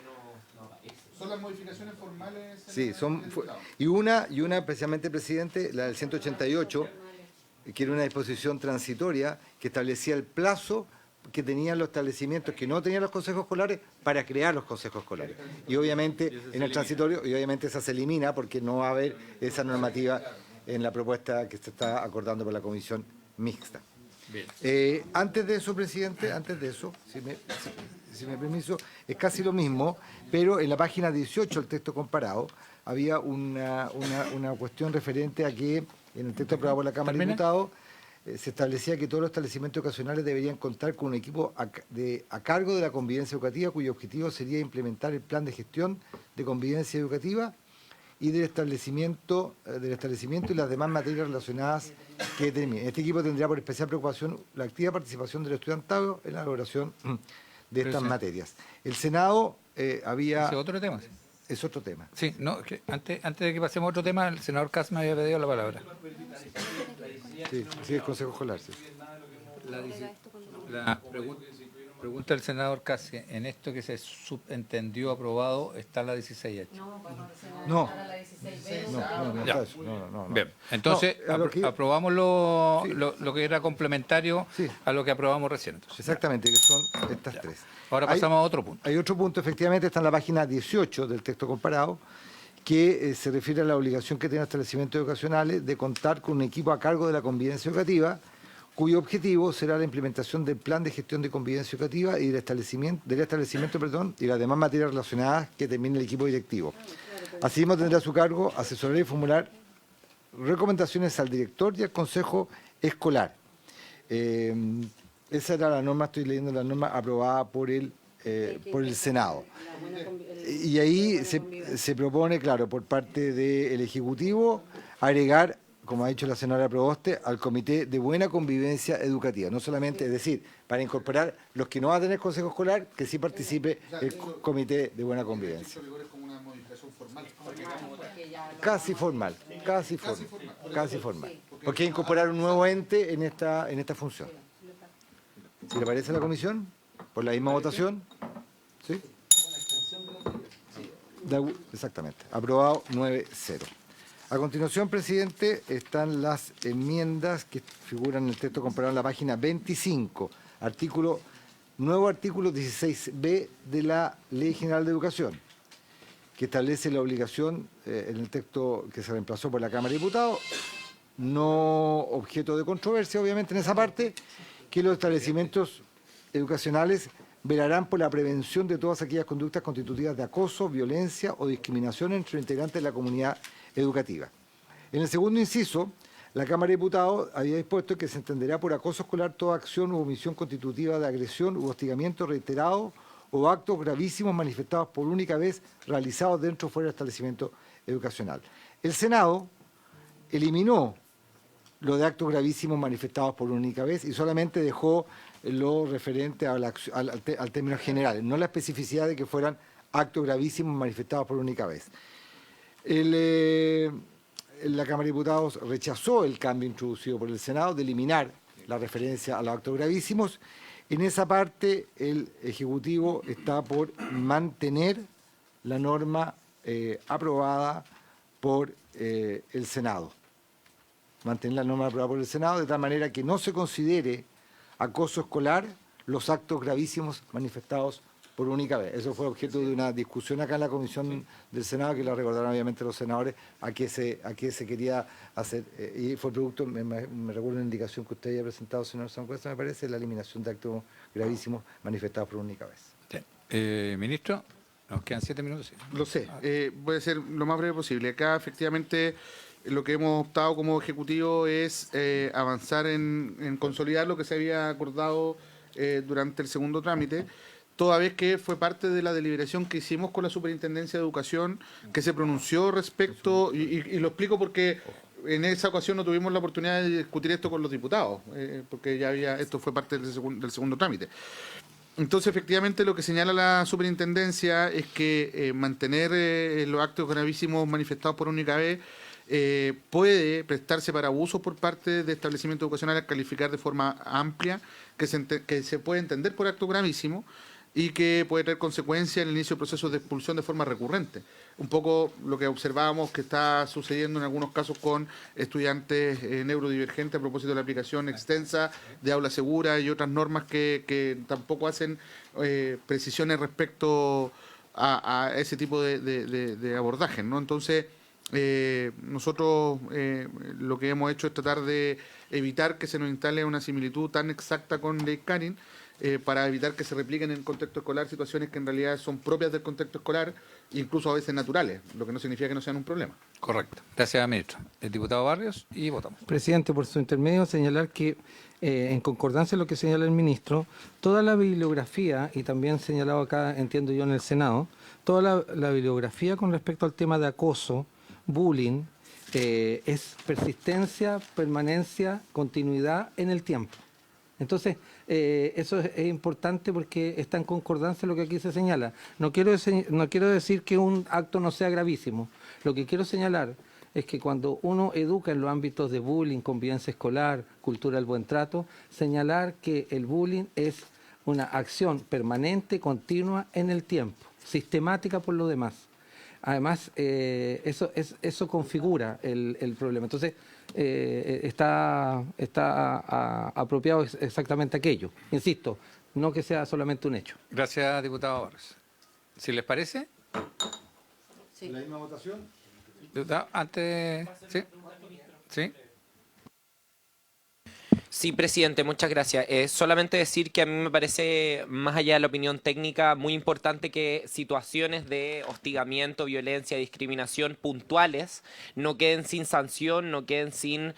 ¿Son las modificaciones formales? Sí, y una precisamente, presidente, la del 188, que era una disposición transitoria que establecía el plazo que tenían los establecimientos que no tenían los consejos escolares para crear los consejos escolares. Y obviamente en el transitorio, y obviamente esa se elimina porque no va a haber esa normativa en la propuesta que se está acordando por la comisión mixta. Antes de eso, presidente, si me permiso, es casi lo mismo, pero en la página 18 del texto comparado había una cuestión referente a que en el texto aprobado por la Cámara de Diputados se establecía que todos los establecimientos ocasionales deberían contar con un equipo a cargo de la convivencia educativa, cuyo objetivo sería implementar el plan de gestión de convivencia educativa y del establecimiento y las demás materias relacionadas que determinen. Este equipo tendrá por especial preocupación la activa participación del estudiantado en la elaboración de estas materias. El Senado había... ¿Es otro tema? Es otro tema. Sí, no, que antes de que pasemos a otro tema, el senador Kass me había pedido la palabra. Sí, el Consejo Escolar. Sí. La pregunta del senador Kass, en esto que se subentendió aprobado, ¿está la 16H? No. Bien, entonces aprobamos lo que era complementario a lo que aprobamos recién. Entonces. Exactamente, que son estas tres. Ahora pasamos a otro punto. Hay otro punto, efectivamente, está en la página 18 del texto comparado, que se refiere a la obligación que tienen los establecimientos educacionales de contar con un equipo a cargo de la convivencia educativa, cuyo objetivo será la implementación del plan de gestión de convivencia educativa y del establecimiento y las demás materias relacionadas que termine el equipo directivo. Asimismo, tendrá a su cargo asesorar y formular recomendaciones al director y al consejo escolar. Esa era la norma, estoy leyendo la norma aprobada por el Senado. Y ahí se propone, claro, por parte del Ejecutivo, agregar como ha dicho la senadora Proboste, al Comité de Buena Convivencia Educativa. No solamente, es decir, para incorporar los que no van a tener consejo escolar, que sí participe el Comité de Buena Convivencia. Casi formal, casi formal. Porque hay que incorporar un nuevo ente en esta función. ¿Si le parece a la comisión? ¿Por la misma votación? ¿Sí? Exactamente. Aprobado 9-0. A continuación, presidente, están las enmiendas que figuran en el texto comparado en la página 25, nuevo artículo 16b de la Ley General de Educación, que establece la obligación, en el texto que se reemplazó por la Cámara de Diputados, no objeto de controversia, obviamente, en esa parte, que los establecimientos educacionales velarán por la prevención de todas aquellas conductas constitutivas de acoso, violencia o discriminación entre integrantes de la comunidad educativa. En el segundo inciso, la Cámara de Diputados había dispuesto que se entenderá por acoso escolar toda acción u omisión constitutiva de agresión u hostigamiento reiterado o actos gravísimos manifestados por única vez realizados dentro o fuera del establecimiento educacional. El Senado eliminó lo de actos gravísimos manifestados por única vez y solamente dejó lo referente al término general, no la especificidad de que fueran actos gravísimos manifestados por única vez. La Cámara de Diputados rechazó el cambio introducido por el Senado de eliminar la referencia a los actos gravísimos. En esa parte, el Ejecutivo está por mantener la norma aprobada por el Senado. Mantener la norma aprobada por el Senado de tal manera que no se considere acoso escolar los actos gravísimos manifestados por única vez. Eso fue objeto de una discusión acá en la Comisión del Senado, que la recordaron obviamente los senadores, a qué se quería hacer. Y fue producto, me recuerdo una indicación que usted había presentado, señor Sangüesa, me parece, la eliminación de actos gravísimos manifestados por única vez. Sí. Ministro, nos quedan 7 minutos. Lo sé, voy a ser lo más breve posible. Acá, efectivamente, lo que hemos optado como Ejecutivo es avanzar en consolidar lo que se había acordado durante el segundo trámite, toda vez que fue parte de la deliberación que hicimos con la Superintendencia de Educación, que se pronunció respecto, y lo explico porque en esa ocasión no tuvimos la oportunidad de discutir esto con los diputados, porque ya esto fue parte del segundo trámite. Entonces, efectivamente, lo que señala la Superintendencia es que mantener los actos gravísimos manifestados por única vez puede prestarse para abusos por parte de establecimientos educacionales, calificar de forma amplia, que se puede entender por acto gravísimo y que puede tener consecuencias en el inicio de procesos de expulsión de forma recurrente. Un poco lo que observábamos que está sucediendo en algunos casos con estudiantes neurodivergentes a propósito de la aplicación extensa de aula segura y otras normas que tampoco hacen precisiones respecto a ese tipo de abordaje, ¿no? Entonces, nosotros lo que hemos hecho es tratar de evitar que se nos instale una similitud tan exacta con Ley Carin, para evitar que se repliquen en el contexto escolar situaciones que en realidad son propias del contexto escolar, incluso a veces naturales, lo que no significa que no sean un problema. Correcto. Gracias, ministro. El diputado Barrios, y votamos. Presidente, por su intermedio, señalar que, en concordancia con lo que señala el ministro, toda la bibliografía, y también señalado acá, entiendo yo, en el Senado, toda la bibliografía con respecto al tema de acoso, bullying, es persistencia, permanencia, continuidad en el tiempo. Entonces, eso es importante porque está en concordancia lo que aquí se señala. No quiero decir que un acto no sea gravísimo. Lo que quiero señalar es que cuando uno educa en los ámbitos de bullying, convivencia escolar, cultura del buen trato, señalar que el bullying es una acción permanente, continua en el tiempo, sistemática por lo demás. Además, eso configura el problema. Entonces, está apropiado exactamente aquello. Insisto, no que sea solamente un hecho. Gracias, diputado Barrios. Si les parece. Sí. ¿La misma votación? Diputado, antes. ¿Sí? ¿Sí? Sí, presidente, muchas gracias. Solamente decir que a mí me parece, más allá de la opinión técnica, muy importante que situaciones de hostigamiento, violencia, discriminación puntuales no queden sin sanción, no queden sin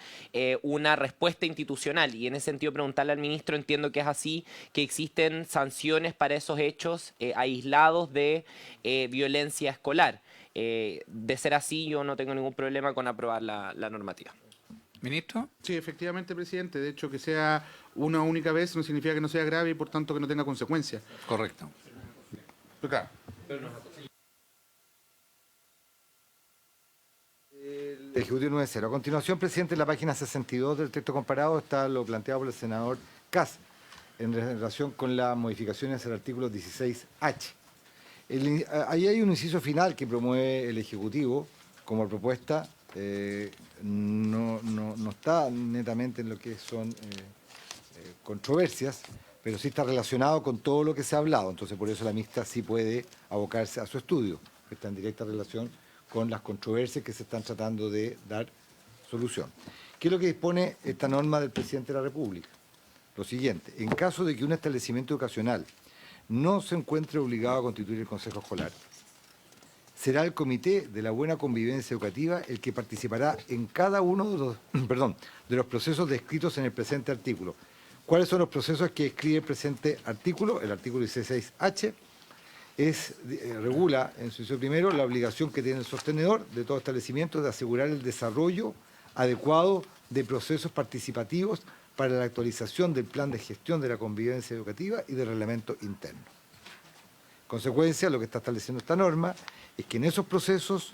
una respuesta institucional. Y en ese sentido preguntarle al ministro, entiendo que es así, que existen sanciones para esos hechos aislados de violencia escolar. De ser así, yo no tengo ningún problema con aprobar la normativa. ¿Ministro? Sí, efectivamente, presidente. De hecho, que sea una única vez no significa que no sea grave y por tanto que no tenga consecuencias. Correcto. Pero claro. El Ejecutivo 9.0. A continuación, presidente, en la página 62 del texto comparado está lo planteado por el senador Kass en relación con las modificaciones al artículo 16H. Ahí hay un inciso final que promueve el Ejecutivo como propuesta. No está netamente en lo que son controversias, pero sí está relacionado con todo lo que se ha hablado. Entonces, por eso la mixta sí puede abocarse a su estudio, que está en directa relación con las controversias que se están tratando de dar solución. ¿Qué es lo que dispone esta norma del presidente de la República? Lo siguiente: en caso de que un establecimiento educacional no se encuentre obligado a constituir el Consejo Escolar, será el Comité de la Buena Convivencia Educativa el que participará en cada uno de los procesos descritos en el presente artículo. ¿Cuáles son los procesos que describe el presente artículo? El artículo 16H regula en su inciso primero la obligación que tiene el sostenedor de todo establecimiento de asegurar el desarrollo adecuado de procesos participativos para la actualización del plan de gestión de la convivencia educativa y del reglamento interno. En consecuencia, lo que está estableciendo esta norma es que en esos procesos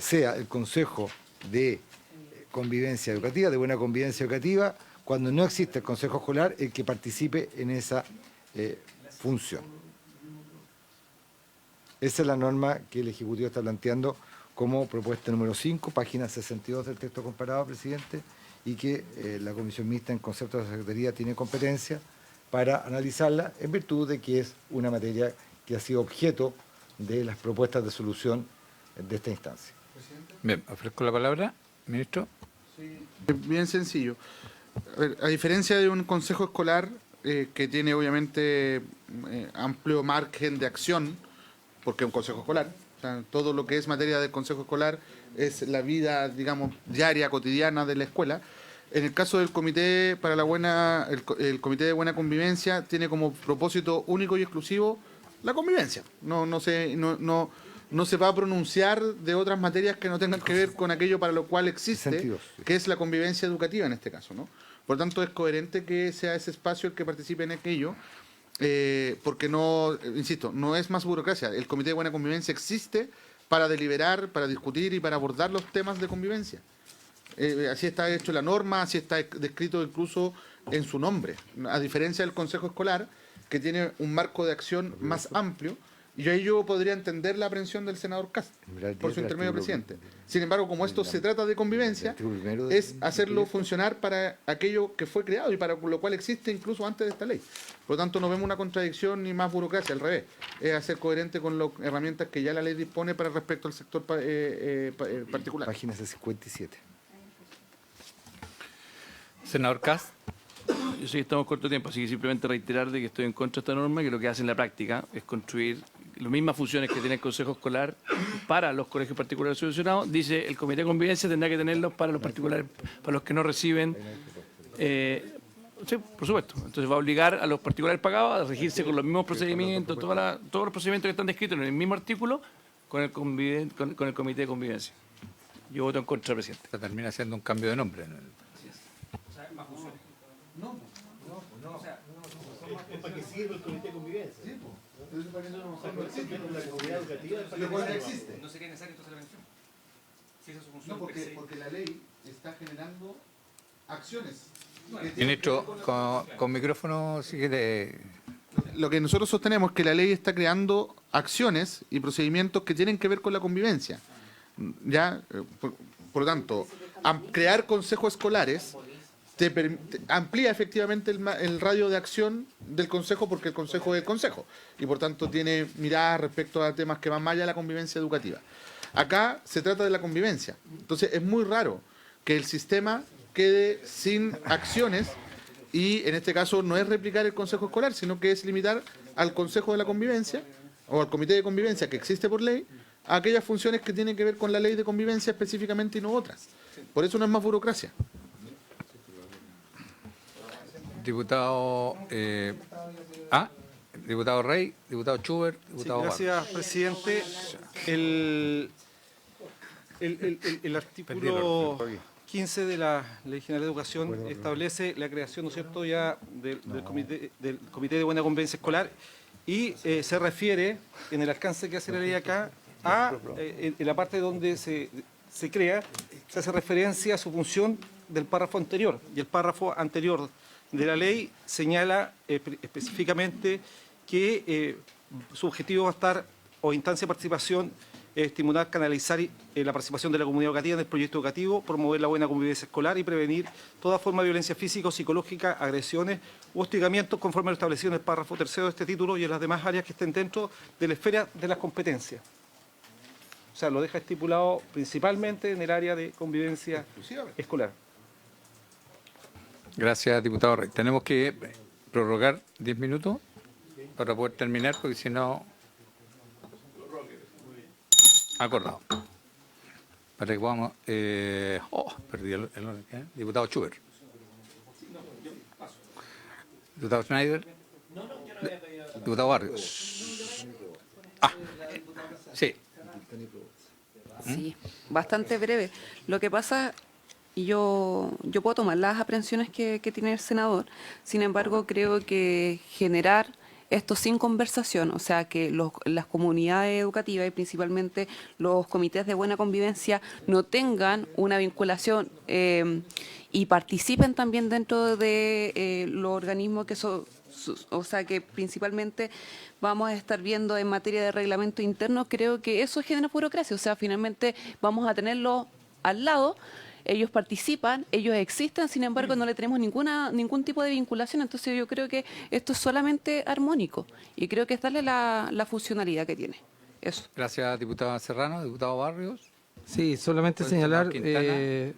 sea el Consejo de Convivencia Educativa, de Buena Convivencia Educativa, cuando no existe el Consejo Escolar, el que participe en esa función. Esa es la norma que el Ejecutivo está planteando como propuesta número 5, página 62 del texto comparado, presidente, y que la Comisión Mixta en concepto de la Secretaría tiene competencia para analizarla en virtud de que es una materia que ha sido objeto de las propuestas de solución de esta instancia. Bien, ofrezco la palabra, ministro. Sí, bien sencillo. A diferencia de un consejo escolar que tiene obviamente amplio margen de acción, porque es un consejo escolar, o sea, todo lo que es materia del consejo escolar es la vida, digamos, diaria, cotidiana de la escuela. En el caso del Comité para la Buena, el Comité de Buena Convivencia tiene como propósito único y exclusivo la convivencia. No se va a pronunciar de otras materias que no tengan que ver con aquello para lo cual existe, que es la convivencia educativa en este caso, ¿no? Por tanto, es coherente que sea ese espacio el que participe en aquello, porque no, insisto, no es más burocracia. El Comité de Buena Convivencia existe para deliberar, para discutir y para abordar los temas de convivencia. Así está hecho la norma, así está descrito incluso en su nombre, a diferencia del Consejo Escolar, que tiene un marco de acción más amplio, y ahí yo podría entender la aprehensión del senador Castro, por su intermedio, presidente. Sin embargo, como esto se trata de convivencia, es hacerlo funcionar para aquello que fue creado y para lo cual existe incluso antes de esta ley. Por lo tanto, no vemos una contradicción ni más burocracia, al revés. Es hacer coherente con las herramientas que ya la ley dispone para respecto al sector particular. Página 57. Senador Kass. Yo sé que estamos corto de tiempo, así que simplemente reiterar de que estoy en contra de esta norma, que lo que hace en la práctica es construir las mismas funciones que tiene el Consejo Escolar para los colegios particulares subvencionados. Dice, el Comité de Convivencia tendrá que tenerlos para los particulares, para los que no reciben. Sí, por supuesto. Entonces va a obligar a los particulares pagados a regirse con los mismos procedimientos, todos los procedimientos que están descritos en el mismo artículo con el Comité de Convivencia. Yo voto en contra, presidente. Se termina siendo un cambio de nombre. Es para que sirva el Comité de Convivencia. Sí, pues. La comunidad educativa. No sería necesario entonces la mención. Si esa es su función. No, porque la ley está generando acciones. Ministro, con micrófono, si quiere. Lo que nosotros sostenemos es que la ley está creando acciones y procedimientos que tienen que ver con la convivencia. Ya, por lo tanto, crear consejos escolares te amplía efectivamente el radio de acción del Consejo, porque el Consejo es el Consejo y por tanto tiene miradas respecto a temas que van más allá de la convivencia educativa. Acá se trata de la convivencia, entonces es muy raro que el sistema quede sin acciones y en este caso no es replicar el Consejo Escolar, sino que es limitar al Consejo de la Convivencia o al Comité de Convivencia que existe por ley a aquellas funciones que tienen que ver con la ley de convivencia específicamente y no otras. Por eso no es más burocracia. Diputado diputado Rey, diputado Schubert, diputado Gracias, presidente. El artículo 15 de la Ley General de Educación establece la creación, ¿no es cierto?, ya del Comité de Buena Convivencia Escolar y se refiere, en el alcance que hace la ley acá, a en la parte donde se crea, se hace referencia a su función del párrafo anterior. Y el párrafo anterior de la ley señala específicamente que su objetivo va a estar, o instancia de participación, estimular, canalizar la participación de la comunidad educativa en el proyecto educativo, promover la buena convivencia escolar y prevenir toda forma de violencia física o psicológica, agresiones u hostigamientos conforme a lo establecido en el párrafo tercero de este título y en las demás áreas que estén dentro de la esfera de las competencias. O sea, lo deja estipulado principalmente en el área de convivencia escolar. Gracias, diputado Rey. Tenemos que prorrogar 10 minutos para poder terminar, porque si no... Acordado. Para que podamos... perdí el orden. Diputado Schubert. Diputado Schneider. Diputado Barrios. Sí. Sí, bastante breve. Lo que pasa, yo puedo tomar las aprehensiones que tiene el senador, sin embargo creo que generar esto sin conversación, o sea, que las comunidades educativas y principalmente los comités de buena convivencia no tengan una vinculación y participen también dentro de los organismos que son, o sea, que principalmente vamos a estar viendo en materia de reglamento interno, creo que eso genera burocracia, o sea, finalmente vamos a tenerlo al lado. Ellos participan, ellos existen, sin embargo no le tenemos ningún tipo de vinculación, entonces yo creo que esto es solamente armónico y creo que es darle la funcionalidad que tiene. Eso. Gracias, diputada Serrano. Diputado Barrios. Sí, solamente señalar,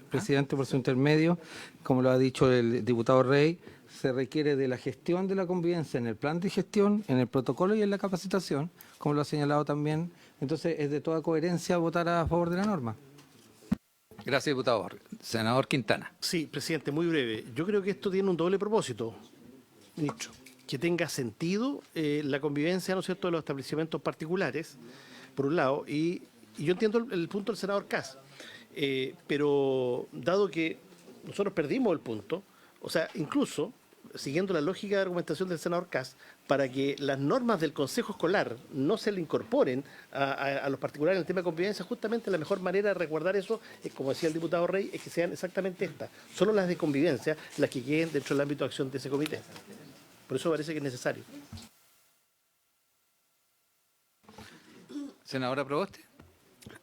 presidente, por su intermedio, como lo ha dicho el diputado Rey, se requiere de la gestión de la convivencia en el plan de gestión, en el protocolo y en la capacitación, como lo ha señalado también. Entonces es de toda coherencia votar a favor de la norma. Gracias, diputado Barrios. Senador Quintana. Sí, presidente, muy breve. Yo creo que esto tiene un doble propósito, ministro. Que tenga sentido la convivencia, ¿no es cierto?, de los establecimientos particulares, por un lado, y yo entiendo el punto del senador Kass, pero dado que nosotros perdimos el punto, o sea, incluso siguiendo la lógica de argumentación del senador Kass, para que las normas del Consejo Escolar no se le incorporen a los particulares en el tema de convivencia, justamente la mejor manera de resguardar eso, como decía el diputado Rey, es que sean exactamente estas. Solo las de convivencia las que queden dentro del ámbito de acción de ese comité. Por eso parece que es necesario. Senadora Proboste.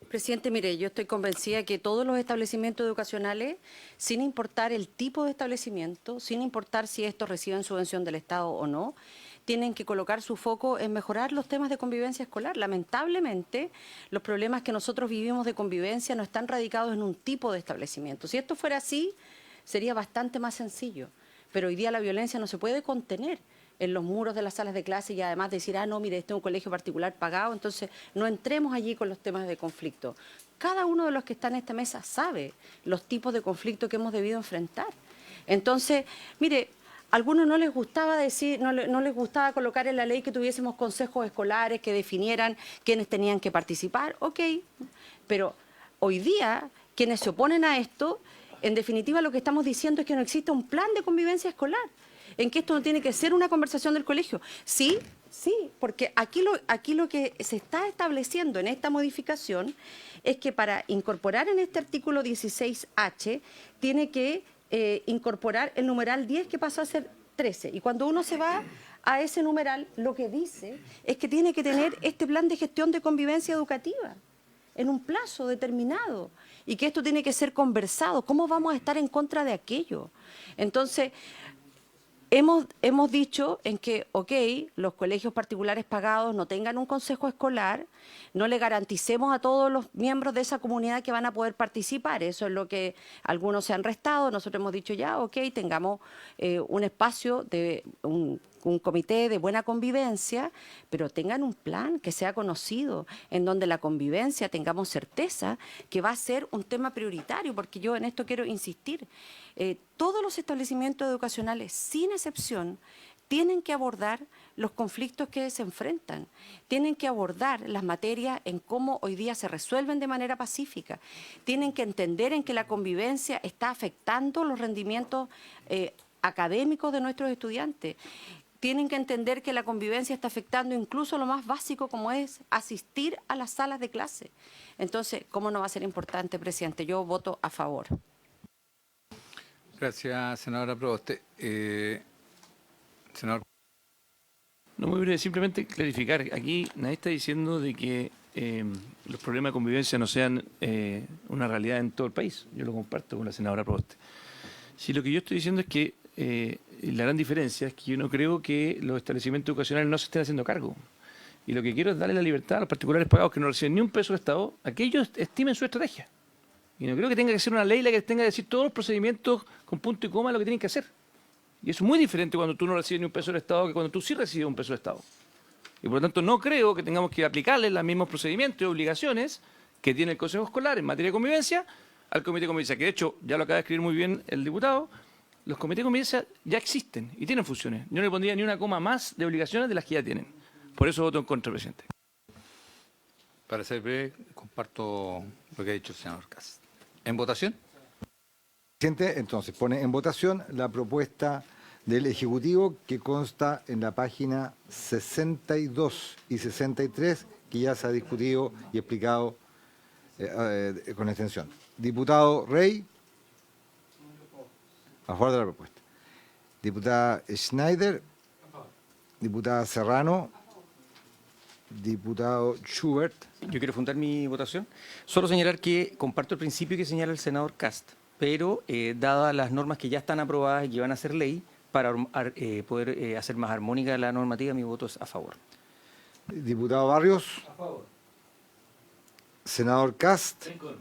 Presidente, mire, yo estoy convencida que todos los establecimientos educacionales, sin importar el tipo de establecimiento, sin importar si estos reciben subvención del Estado o no, tienen que colocar su foco en mejorar los temas de convivencia escolar. Lamentablemente, los problemas que nosotros vivimos de convivencia no están radicados en un tipo de establecimiento. Si esto fuera así, sería bastante más sencillo. Pero hoy día la violencia no se puede contener en los muros de las salas de clase y además decir, no, mire, este es un colegio particular pagado, entonces no entremos allí con los temas de conflicto. Cada uno de los que está en esta mesa sabe los tipos de conflicto que hemos debido enfrentar. Entonces, mire, a algunos no les gustaba decir, no les gustaba colocar en la ley que tuviésemos consejos escolares que definieran quiénes tenían que participar, ok, pero hoy día quienes se oponen a esto, en definitiva lo que estamos diciendo es que no existe un plan de convivencia escolar, en que esto no tiene que ser una conversación del colegio. Sí, porque aquí lo que se está estableciendo en esta modificación es que para incorporar en este artículo 16H tiene que incorporar el numeral 10 que pasó a ser 13. Y cuando uno se va a ese numeral, lo que dice es que tiene que tener este plan de gestión de convivencia educativa en un plazo determinado y que esto tiene que ser conversado. ¿Cómo vamos a estar en contra de aquello? Entonces, hemos dicho en que, ok, los colegios particulares pagados no tengan un consejo escolar, no le garanticemos a todos los miembros de esa comunidad que van a poder participar. Eso es lo que algunos se han restado. Nosotros hemos dicho ya, ok, tengamos un espacio de un comité de buena convivencia, pero tengan un plan que sea conocido, en donde la convivencia tengamos certeza que va a ser un tema prioritario, porque yo en esto quiero insistir. Todos los establecimientos educacionales, sin excepción, tienen que abordar los conflictos que se enfrentan, tienen que abordar las materias en cómo hoy día se resuelven de manera pacífica, tienen que entender en que la convivencia está afectando los rendimientos académicos de nuestros estudiantes. Tienen que entender que la convivencia está afectando incluso lo más básico como es asistir a las salas de clase. Entonces, ¿cómo no va a ser importante, presidente? Yo voto a favor. Gracias, senadora Proboste. Senador. No, muy breve, simplemente clarificar. Aquí nadie está diciendo de que los problemas de convivencia no sean una realidad en todo el país. Yo lo comparto con la senadora Proboste. Sí, lo que yo estoy diciendo es que la gran diferencia es que yo no creo que los establecimientos educacionales no se estén haciendo cargo. Y lo que quiero es darle la libertad a los particulares pagados que no reciben ni un peso del Estado a que ellos estimen su estrategia. Y no creo que tenga que ser una ley la que tenga que decir todos los procedimientos con punto y coma lo que tienen que hacer. Y eso es muy diferente cuando tú no recibes ni un peso del Estado que cuando tú sí recibes un peso del Estado. Y por lo tanto no creo que tengamos que aplicarle los mismos procedimientos y obligaciones que tiene el Consejo Escolar en materia de convivencia al Comité de Convivencia, que de hecho, ya lo acaba de escribir muy bien el diputado, los comités de convivencia ya existen y tienen funciones. Yo no le pondría ni una coma más de obligaciones de las que ya tienen. Por eso voto en contra, presidente. Para ser breve, comparto lo que ha dicho el senador Kast. ¿En votación? Presidente, entonces pone en votación la propuesta del Ejecutivo que consta en la página 62 y 63, que ya se ha discutido y explicado con extensión. Diputado Rey. A favor de la propuesta. Diputada Schneider. Diputada Serrano. Diputado Schubert. Yo quiero fundar mi votación. Solo señalar que comparto el principio que señala el senador Kast, pero dadas las normas que ya están aprobadas y que van a ser ley, para poder hacer más armónica la normativa, mi voto es a favor. Diputado Barrios. A favor. Senador Kast. En contra.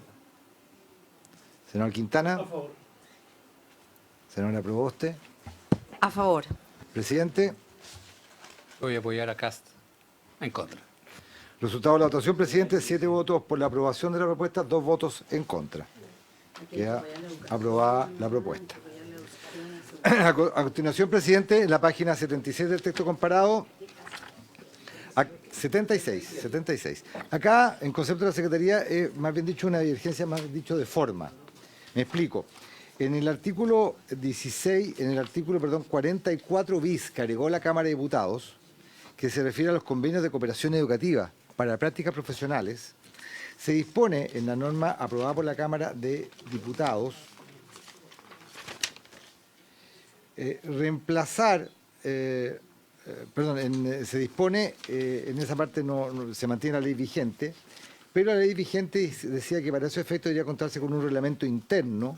Senador Quintana. A favor. Senadora Proboste. A favor. Presidente. Voy a apoyar a Kast. En contra. Resultado de la votación, presidente, 7 votos por la aprobación de la propuesta, 2 votos en contra. Queda aprobada la propuesta. A continuación, presidente, en la página 76 del texto comparado, 76. Acá, en concepto de la Secretaría, más bien dicho, una divergencia, más bien dicho, de forma. Me explico. En el artículo 44 bis que agregó la Cámara de Diputados, que se refiere a los convenios de cooperación educativa para prácticas profesionales, se dispone en la norma aprobada por la Cámara de Diputados se dispone, en esa parte no se mantiene la ley vigente, pero la ley vigente decía que para ese efecto debería contarse con un reglamento interno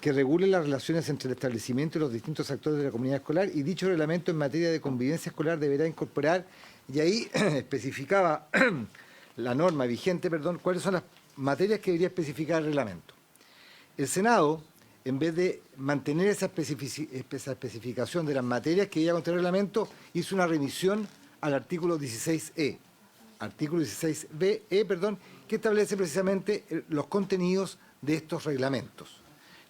que regule las relaciones entre el establecimiento y los distintos actores de la comunidad escolar, y dicho reglamento en materia de convivencia escolar deberá incorporar, y ahí especificaba la norma vigente, cuáles son las materias que debería especificar el reglamento. El Senado, en vez de mantener esa especificación de las materias que debía contener el reglamento, hizo una remisión al artículo 16E, que establece precisamente los contenidos de estos reglamentos.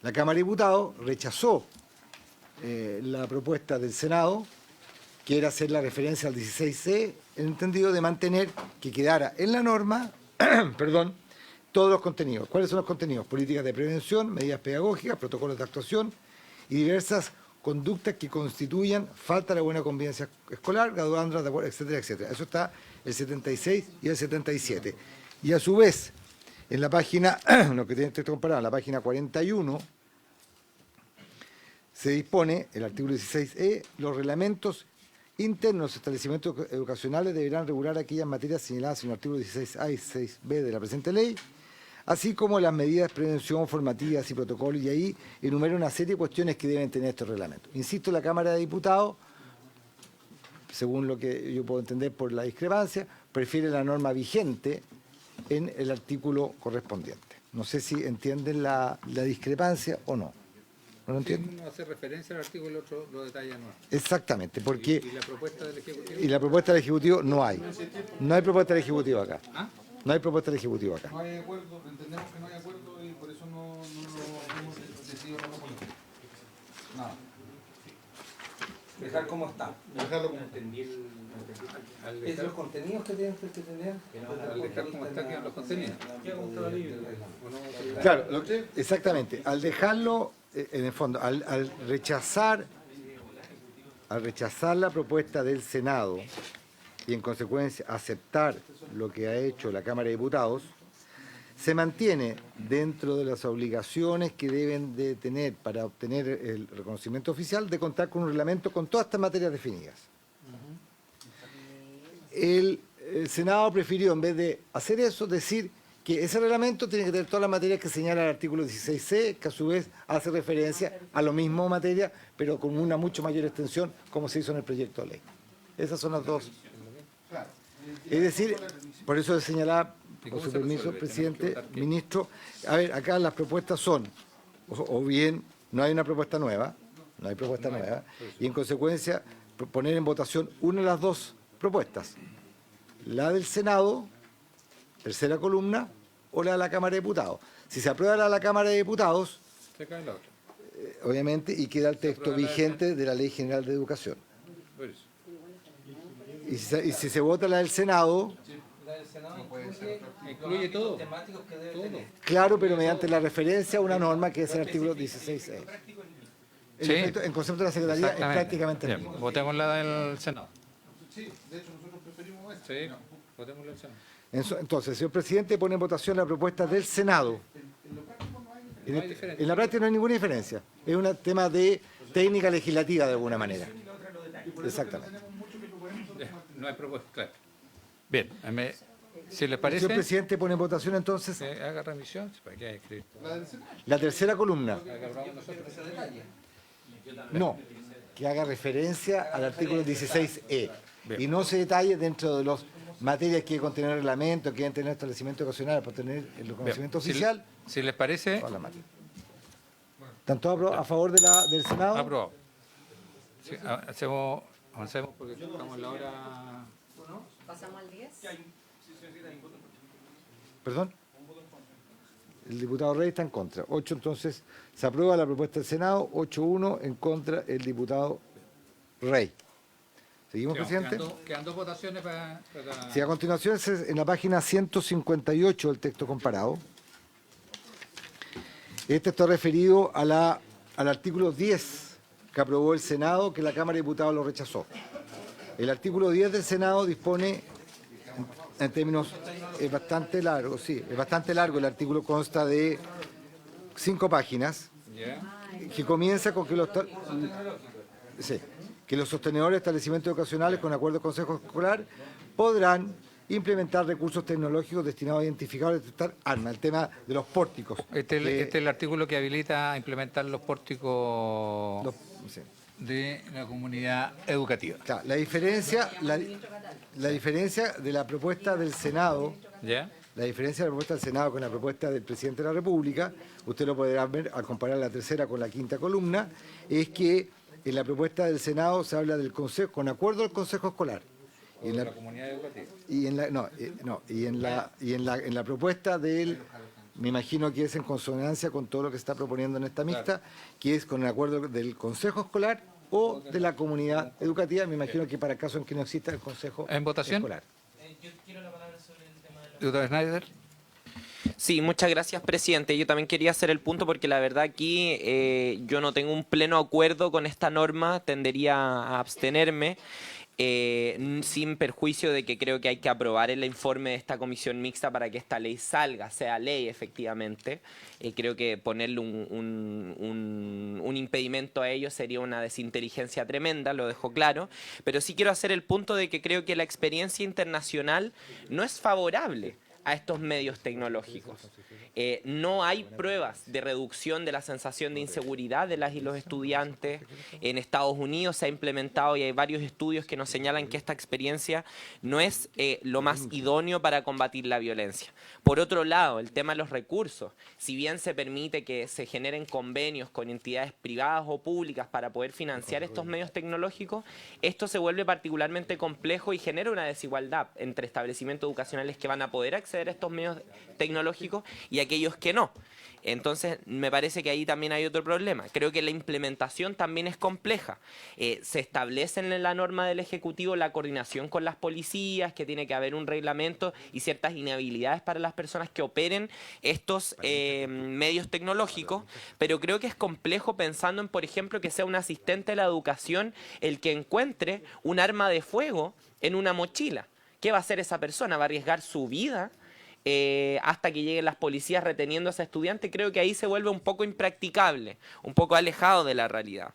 La Cámara de Diputados rechazó la propuesta del Senado, que era hacer la referencia al 16C, en el entendido de mantener que quedara en la norma, todos los contenidos. ¿Cuáles son los contenidos? Políticas de prevención, medidas pedagógicas, protocolos de actuación y diversas conductas que constituyan falta de la buena convivencia escolar, graduandas, etcétera, etcétera. Eso está el 76 y el 77. Y a su vez, en la página, lo que tiene el texto comparado, en la página 41, se dispone, el artículo 16E, los reglamentos internos de los establecimientos educacionales deberán regular aquellas materias señaladas en el artículo 16A y 16B de la presente ley, así como las medidas de prevención, formativas y protocolos, y ahí enumera una serie de cuestiones que deben tener estos reglamentos. Insisto, la Cámara de Diputados, según lo que yo puedo entender por la discrepancia, prefiere la norma vigente en el artículo correspondiente. No sé si entienden la discrepancia o no. ¿No lo entienden? Uno hace referencia al artículo y el otro lo detalla no. Exactamente, porque... ¿Y la propuesta del Ejecutivo? Y la propuesta del Ejecutivo no hay. No hay propuesta del Ejecutivo acá. ¿Ah? No hay propuesta del Ejecutivo acá. No hay acuerdo, entendemos que no hay acuerdo y por eso no hemos decidido no poner. Nada. Dejar como está. Dejarlo como Es los contenidos que tienen que tener. Al dejar como está, quedan los contenidos. Claro, exactamente. Al dejarlo, en el fondo, al rechazar la propuesta del Senado y en consecuencia aceptar lo que ha hecho la Cámara de Diputados, se mantiene dentro de las obligaciones que deben de tener para obtener el reconocimiento oficial de contar con un reglamento con todas estas materias definidas. El Senado prefirió, en vez de hacer eso, decir que ese reglamento tiene que tener todas las materias que señala el artículo 16c, que a su vez hace referencia a lo mismo materia, pero con una mucho mayor extensión, como se hizo en el proyecto de ley. Esas son las dos. Es decir, por eso señalaba, con su permiso, presidente, ministro, a ver, acá las propuestas son, o bien no hay una propuesta nueva, y en consecuencia poner en votación una de las dos propuestas, la del Senado, tercera columna, o la de la Cámara de Diputados. Si se aprueba la de la Cámara de Diputados, Se cae la otra. obviamente, y queda el texto vigente de la Ley General de Educación. Por eso. Y si se vota la del Senado, La del Senado Incluye todo. temáticos que deben tener. claro, pero mediante la referencia a una norma que es el artículo 16e. Sí. En concepto de la Secretaría es Exactamente. prácticamente el Bien, mismo. votemos la del Senado. Sí, de hecho nosotros preferimos esto. Sí, votemos la del Senado. Entonces, señor presidente, pone en votación la propuesta del Senado. En la práctica no hay ninguna diferencia. Es un tema de técnica legislativa de alguna manera. Exactamente. No hay propuesta, claro. Bien, si les parece, Señor presidente, pone en votación entonces que haga remisión. ¿Para qué hay que escribir? la tercera columna. La que aprobamos nosotros. No, que haga referencia al artículo 16e Bien. y no se detalle dentro de las materias que deben contener reglamento, que deben tener establecimiento ocasional para tener el reconocimiento Bien, oficial. Si les parece, Todas las materias. ¿Están todos a favor de del Senado? aprobado. Sí, avancemos porque estamos en la hora. ¿Pasamos al 10? ¿Perdón? El diputado Rey está en contra. 8, entonces, se aprueba la propuesta del Senado. 8-1 en contra el diputado Rey. ¿Seguimos, presidente? Quedan dos votaciones para... Sí, a continuación, en la página 158 del texto comparado. Este está referido al artículo 10 que aprobó el Senado, que la Cámara de Diputados lo rechazó. El artículo 10 del Senado dispone, en términos, es bastante largo, sí, es bastante largo. El artículo consta de 5 páginas, que comienza con que los sostenedores de establecimientos educacionales, con acuerdo del Consejo Escolar, podrán implementar recursos tecnológicos destinados a identificar o detectar armas. El tema de los pórticos. Este es el artículo que habilita a implementar los pórticos Sí. de la comunidad educativa. Claro, la diferencia de la propuesta del Senado, ¿Ya? la diferencia de la propuesta del Senado con la propuesta del presidente de la República, usted lo podrá ver al comparar la tercera con la quinta columna, es que en la propuesta del Senado se habla del Consejo, con acuerdo del Consejo Escolar. Y en la comunidad educativa. y en la propuesta del, me imagino que es en consonancia con todo lo que se está proponiendo en esta mixta, que es con el acuerdo del Consejo Escolar o de la comunidad educativa, me imagino que para el caso en que no exista el Consejo ¿En votación? Escolar. Yo quiero la palabra sobre el tema de la... Diputado Schneider. Sí, muchas gracias, presidente. Yo también quería hacer el punto porque la verdad aquí yo no tengo un pleno acuerdo con esta norma, tendería a abstenerme. Sin perjuicio de que creo que hay que aprobar el informe de esta comisión mixta para que esta ley salga, sea ley efectivamente. Creo que ponerle un impedimento a ello sería una desinteligencia tremenda, lo dejo claro. Pero sí quiero hacer el punto de que creo que la experiencia internacional no es favorable a estos medios tecnológicos. No hay pruebas de reducción de la sensación de inseguridad de las y los estudiantes. En Estados Unidos se ha implementado y hay varios estudios que nos señalan que esta experiencia no es lo más idóneo para combatir la violencia. Por otro lado, el tema de los recursos. Si bien se permite que se generen convenios con entidades privadas o públicas para poder financiar estos medios tecnológicos, esto se vuelve particularmente complejo y genera una desigualdad entre establecimientos educacionales que van a poder acceder a estos medios tecnológicos y aquellos que no. Entonces, me parece que ahí también hay otro problema. Creo que la implementación también es compleja. Se establece en la norma del Ejecutivo la coordinación con las policías, que tiene que haber un reglamento y ciertas inhabilidades para las personas que operen estos medios tecnológicos, pero creo que es complejo pensando en, por ejemplo, que sea un asistente de la educación el que encuentre un arma de fuego en una mochila. ¿Qué va a hacer esa persona? ¿Va a arriesgar su vida hasta que lleguen las policías reteniendo a ese estudiante? Creo que ahí se vuelve un poco impracticable, un poco alejado de la realidad.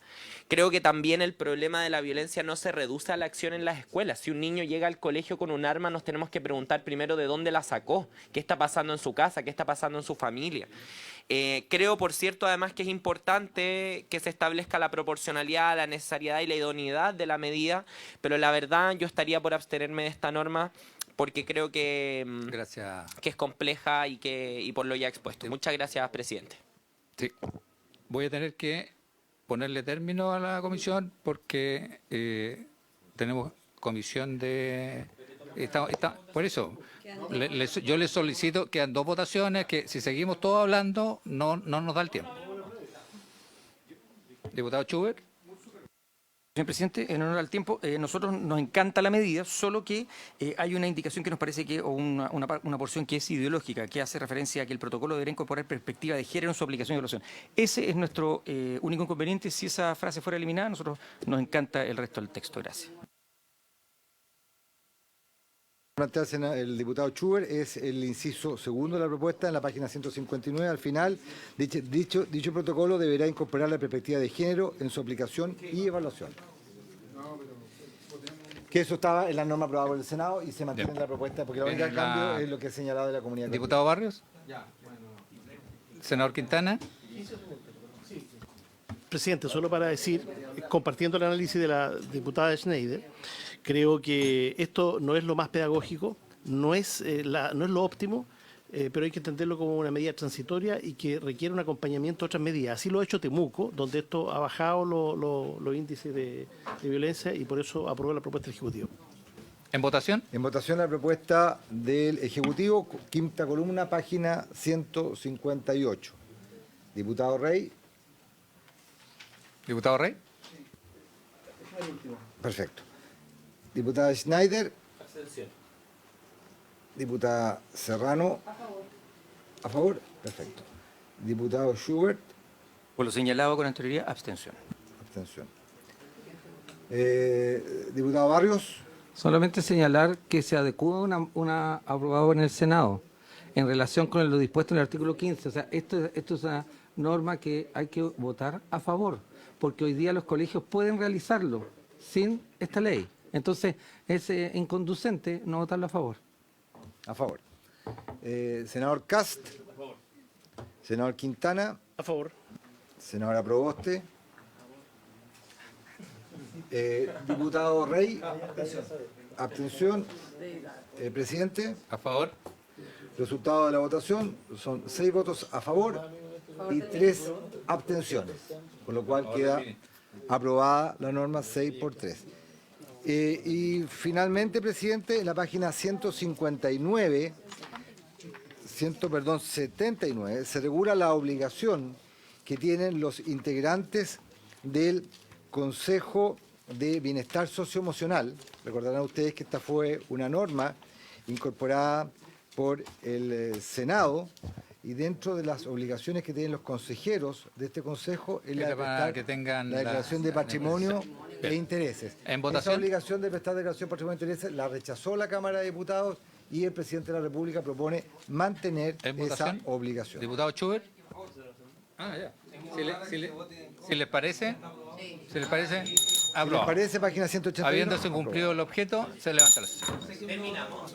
Creo que también el problema de la violencia no se reduce a la acción en las escuelas. Si un niño llega al colegio con un arma, nos tenemos que preguntar primero de dónde la sacó, qué está pasando en su casa, qué está pasando en su familia. Creo, por cierto, además que es importante que se establezca la proporcionalidad, la necesariedad y la idoneidad de la medida, pero la verdad yo estaría por abstenerme de esta norma porque creo que es compleja y por lo ya expuesto. Muchas gracias, presidente. Sí. Voy a tener que ponerle término a la comisión porque tenemos comisión de... por eso, yo le solicito que en 2 votaciones, que si seguimos todos hablando, no nos da el tiempo. Diputado Schubert. Señor presidente, en honor al tiempo, nosotros nos encanta la medida, solo que hay una indicación que nos parece que, o una porción que es ideológica, que hace referencia a que el protocolo debería incorporar perspectiva de género en su aplicación y evaluación. Ese es nuestro único inconveniente. Si esa frase fuera eliminada, a nosotros nos encanta el resto del texto. Gracias. Plantearse el diputado Schubert es el inciso segundo de la propuesta en la página 159. Al final, dicho protocolo deberá incorporar la perspectiva de género en su aplicación y evaluación. Que eso estaba en la norma aprobada por el Senado y se mantiene en la propuesta, porque la única cambio es lo que he señalado de la comunidad. Diputado Barrios. Senador Quintana. Presidente, solo para decir, compartiendo el análisis de la diputada Schneider, creo que esto no es lo más pedagógico, no es lo óptimo, pero hay que entenderlo como una medida transitoria y que requiere un acompañamiento de otras medidas. Así lo ha hecho Temuco, donde esto ha bajado los índices de violencia y por eso aprobó la propuesta del Ejecutivo. ¿En votación? En votación la propuesta del Ejecutivo, quinta columna, página 158. Diputado Rey. Diputado Rey. Perfecto. Diputada Schneider. Abstención. Diputada Serrano. ¿A favor? Perfecto. Diputado Schubert. Por lo señalado con anterioridad, abstención. Abstención. Diputado Barrios. Solamente señalar que se adecua una aprobado en el Senado en relación con lo dispuesto en el artículo 15. O sea, esto es una norma que hay que votar a favor, porque hoy día los colegios pueden realizarlo sin esta ley. Entonces, es inconducente no votarlo a favor. A favor. Senador Cast. A favor. Senador Quintana. A favor. Senadora Proboste. Diputado Rey. Abstención. Presidente. A favor. Resultado de la votación son 6 votos a favor y 3 abstenciones, con lo cual queda aprobada la norma 6-3. Y finalmente, presidente, en la página 79, se regula la obligación que tienen los integrantes del Consejo de Bienestar Socioemocional. Recordarán ustedes que esta fue una norma incorporada por el Senado, y dentro de las obligaciones que tienen los consejeros de este consejo es la de prestar la declaración de patrimonio e intereses. ¿En votación? Esa obligación de prestar declaración de patrimonio e intereses la rechazó la Cámara de Diputados y el presidente de la República propone mantener esa obligación. Diputado Schubert. Ya. Si les parece, aprobado. Si les parece, página 181. Habiéndose cumplido el objeto, se levanta la sesión. Terminamos.